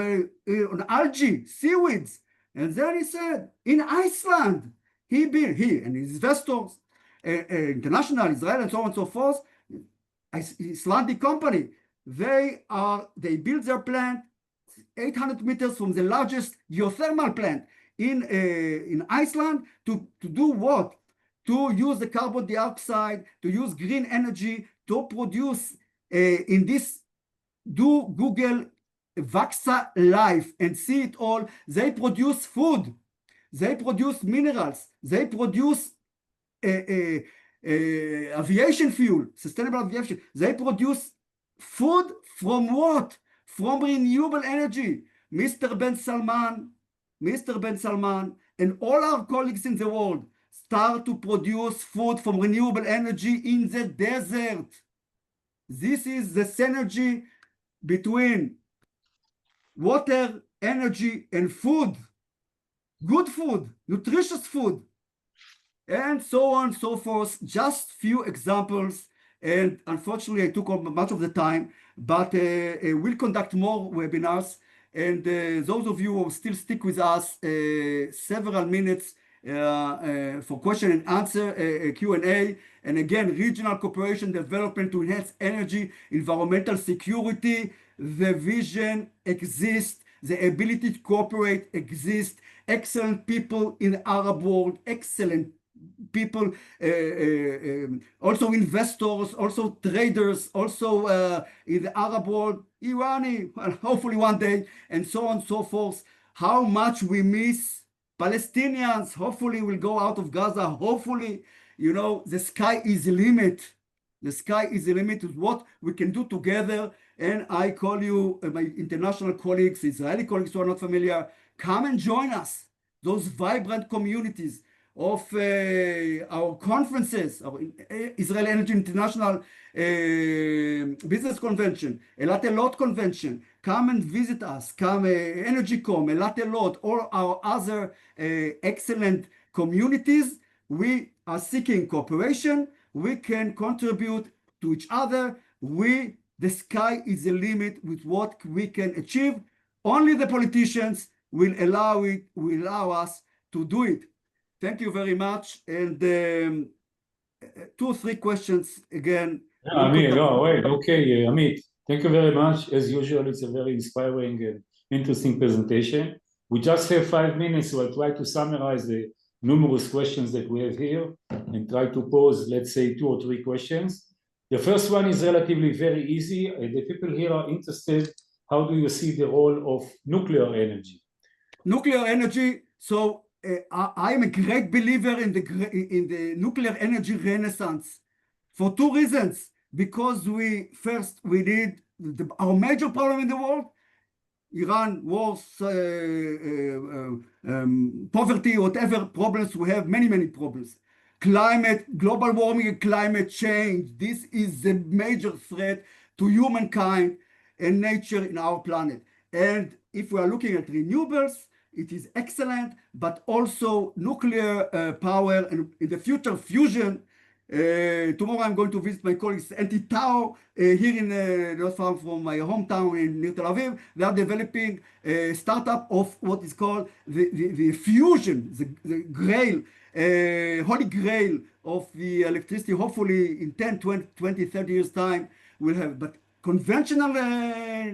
on algae, seaweeds. And then he said, in Iceland, he and his investors, international, Israel, and so on and so forth, Icelandic company, they build their plant 800 meters from the largest geothermal plant in Iceland to do what? To use the carbon dioxide, to use green energy, to produce in this, do Google Vaxa Life and see it all. They produce food, they produce minerals, they produce aviation fuel, sustainable aviation. They produce food from what? From renewable energy. Mr. Ben Salman, and all our colleagues in the world start to produce food from renewable energy in the desert. This is the synergy between water, energy, and food. Good food, nutritious food, and so on and so forth. Just few examples, and unfortunately I took up much of the time, but we'll conduct more webinars, and those of you who still stick with us several minutes for question and answer, Q&A, and again, regional cooperation development to enhance energy, environmental security. The vision exists, the ability to cooperate exists, excellent people in the Arab world, excellent people, also investors, also traders, also in the Arab world, Irani, hopefully one day, and so on and so forth. How much we miss Palestinians. Hopefully we'll go out of Gaza. Hopefully, you know, the sky is the limit. The sky is the limit of what we can do together. And I call you, my international colleagues, Israeli colleagues who are not familiar, come and join us. Those vibrant communities of our conferences, our Israeli Energy International Business Convention, Elat Elot Convention. Come and visit us. Come, Energycom, Elat Elot, all our other excellent communities. We are seeking cooperation. We can contribute to each other. The sky is the limit with what we can achieve. Only the politicians will allow us to do it. Thank you very much. And 2 or 3 questions again.
Okay, Amit, thank you very much. As usual, it's a very inspiring and interesting presentation. We just have 5 minutes, so I'll try to summarize the numerous questions that we have here and try to pose, let's say, 2 or 3 questions. The first one is relatively very easy. The people here are interested, how do you see the role of nuclear energy?
Nuclear energy, so I am a great believer in the nuclear energy renaissance for 2 reasons. Because we did our major problem in the world, Iran, wars, poverty, whatever problems we have, many problems. Climate, global warming and climate change, this is the major threat to humankind and nature in our planet. And if we are looking at renewables, it is excellent, but also nuclear power, and in the future, fusion. Tomorrow I'm going to visit my colleagues Anti-Tau here in not far from my hometown in near Tel Aviv. They are developing a startup of what is called the fusion, the grail, holy grail of the electricity. Hopefully in 10, 20, 30 years time we'll have. But conventional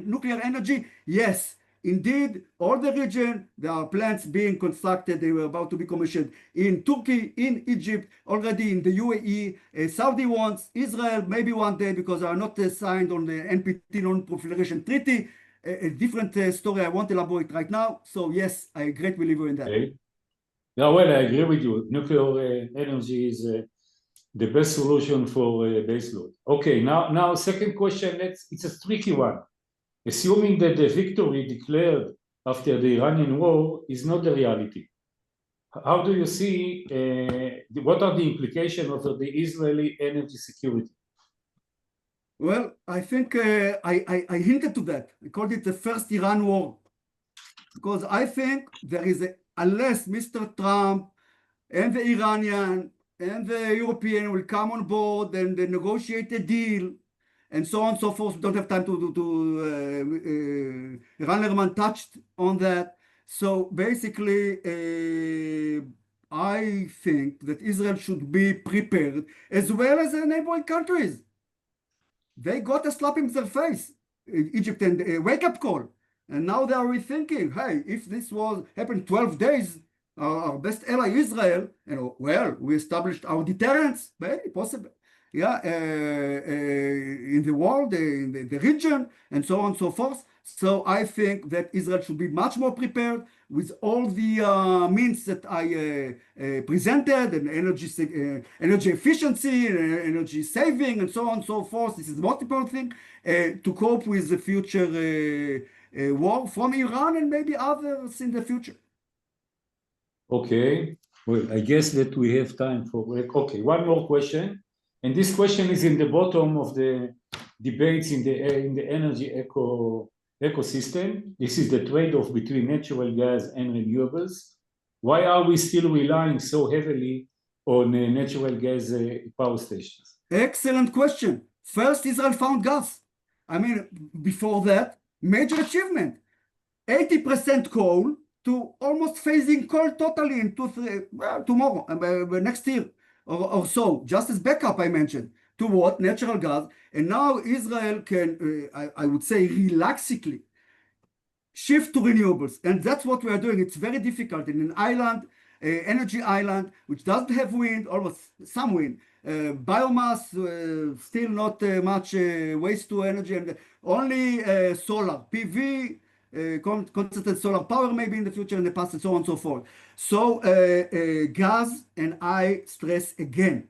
nuclear energy, yes. Indeed, all the region, there are plants being constructed. They were about to be commissioned in Turkey, in Egypt, already in the UAE, Saudi ones, Israel, maybe one day, because they are not signed on the NPT, Non-Proliferation Treaty. A different story I won't elaborate right now. So yes, I'm a great believer in that.
Okay. Yeah, well, I agree with you. Nuclear energy is the best solution for baseload. Okay, now second question. It's a tricky one. Assuming that the victory declared after the Iranian war is not the reality, how do you see, what are the implications of the Israeli energy security?
Well, I think I hinted to that. I called it the first Iran war. Because I think there is unless Mr. Trump and the Iranian and the European will come on board and negotiate a deal and so on and so forth. We don't have time Iran Lerman touched on that. So basically, I think that Israel should be prepared as well as the neighboring countries. They got a slap in their face, Egypt, and a wake-up call. And now they are rethinking, hey, if this was happened 12 days, our best ally Israel, well, we established our deterrence, maybe possible, yeah, in the world, in the region, and so on and so forth. So I think that Israel should be much more prepared with all the means that I presented, and energy efficiency, and energy saving, and so on and so forth. This is the most important thing to cope with the future war from Iran and maybe others in the future.
Okay, well, I guess that we have time for, okay, one more question. And this question is in the bottom of the debates in the energy ecosystem. This is the trade-off between natural gas and renewables. Why are we still relying so heavily on natural gas power stations?
Excellent question. First, Israel found gas. I mean, before that, major achievement. 80% coal to almost phasing coal totally in tomorrow, next year or so, just as backup I mentioned. To what? Natural gas. And now Israel can, I would say, relaxedly shift to renewables. And that's what we are doing. It's very difficult in an island, energy island, which doesn't have wind, almost some wind. Biomass, still not much waste to energy, and only solar, PV, concentrated solar power maybe in the future, in the past, and so on and so forth. So gas, and I stress again,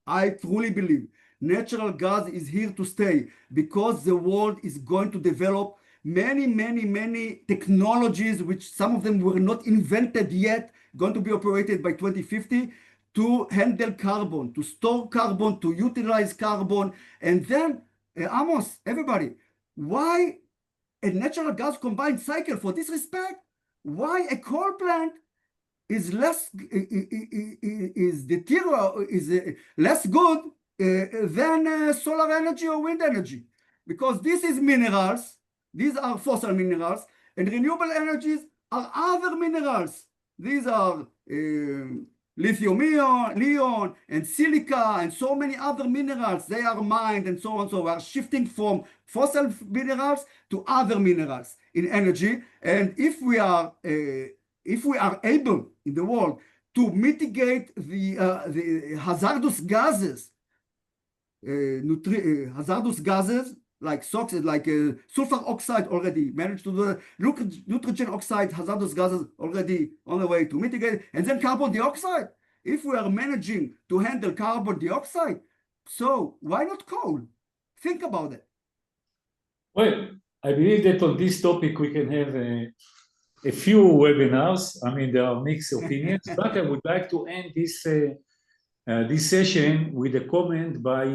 I truly believe natural gas is here to stay because the world is going to develop many technologies, which some of them were not invented yet, going to be operated by 2050, to handle carbon, to store carbon, to utilize carbon. And then, Amos, everybody, why a natural gas combined cycle for this respect? Why a coal plant is less less good than solar energy or wind energy? Because this is minerals, these are fossil minerals, and renewable energies are other minerals. These are lithium ion, and silica, and so many other minerals. They are mined and so on. So we are shifting from fossil minerals to other minerals in energy. And if we are able in the world to mitigate the hazardous gases, like SOx, like sulfur oxide, already managed to do nitrogen oxide, hazardous gases already on the way to mitigate, and then carbon dioxide. If we are managing to handle carbon dioxide, so why not coal? Think about it.
Well, I believe that on this topic we can have a few webinars. I mean, there are mixed opinions, but I would like to end this session with a comment by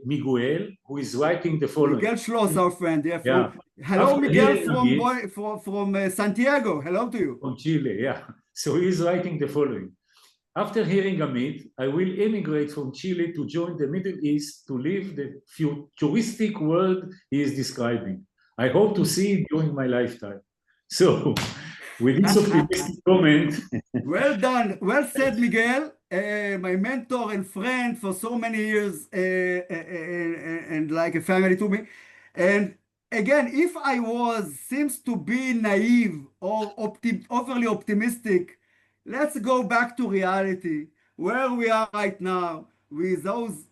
Miguel, who is writing the following.
Miguel Schloss, our friend. Yeah.
Yeah.
Hello, Miguel from Santiago. Hello to you.
From Chile, yeah. So he is writing the following. After hearing Amit, I will immigrate from Chile to join the Middle East to live the futuristic world he is describing. I hope to see it during my lifetime. So, with this optimistic comment.
Well done. Well said, Miguel. My mentor and friend for so many years, and like a family to me. And again, if I seems to be naive or overly optimistic, let's go back to reality, where we are right now with those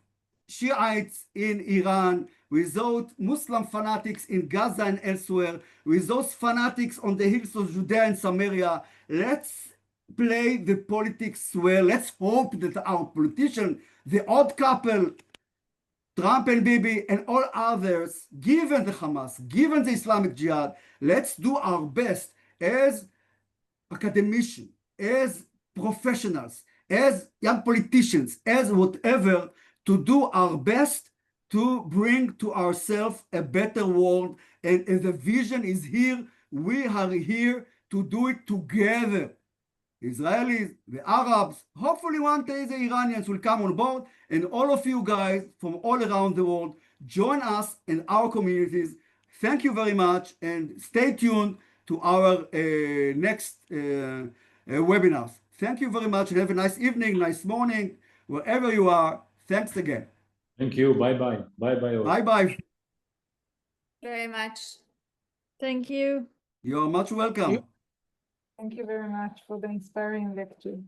Shiites in Iran, with those Muslim fanatics in Gaza and elsewhere, with those fanatics on the hills of Judea and Samaria. Let's play the politics well. Let's hope that our politicians, the odd couple, Trump and Bibi and all others, given the Hamas, given the Islamic Jihad, let's do our best as academicians, as professionals, as young politicians, as whatever, to do our best to bring to ourselves a better world. And the vision is here. We are here to do it together. Israelis, the Arabs, hopefully one day the Iranians will come on board, and all of you guys from all around the world join us in our communities. Thank you very much, and stay tuned to our next webinars. Thank you very much, and have a nice evening, nice morning, wherever you are. Thanks again.
Thank you. Bye-bye. Bye-bye.
Bye-bye.
Very much. Thank you.
You are much welcome.
You-
Thank you very much for the inspiring lecture.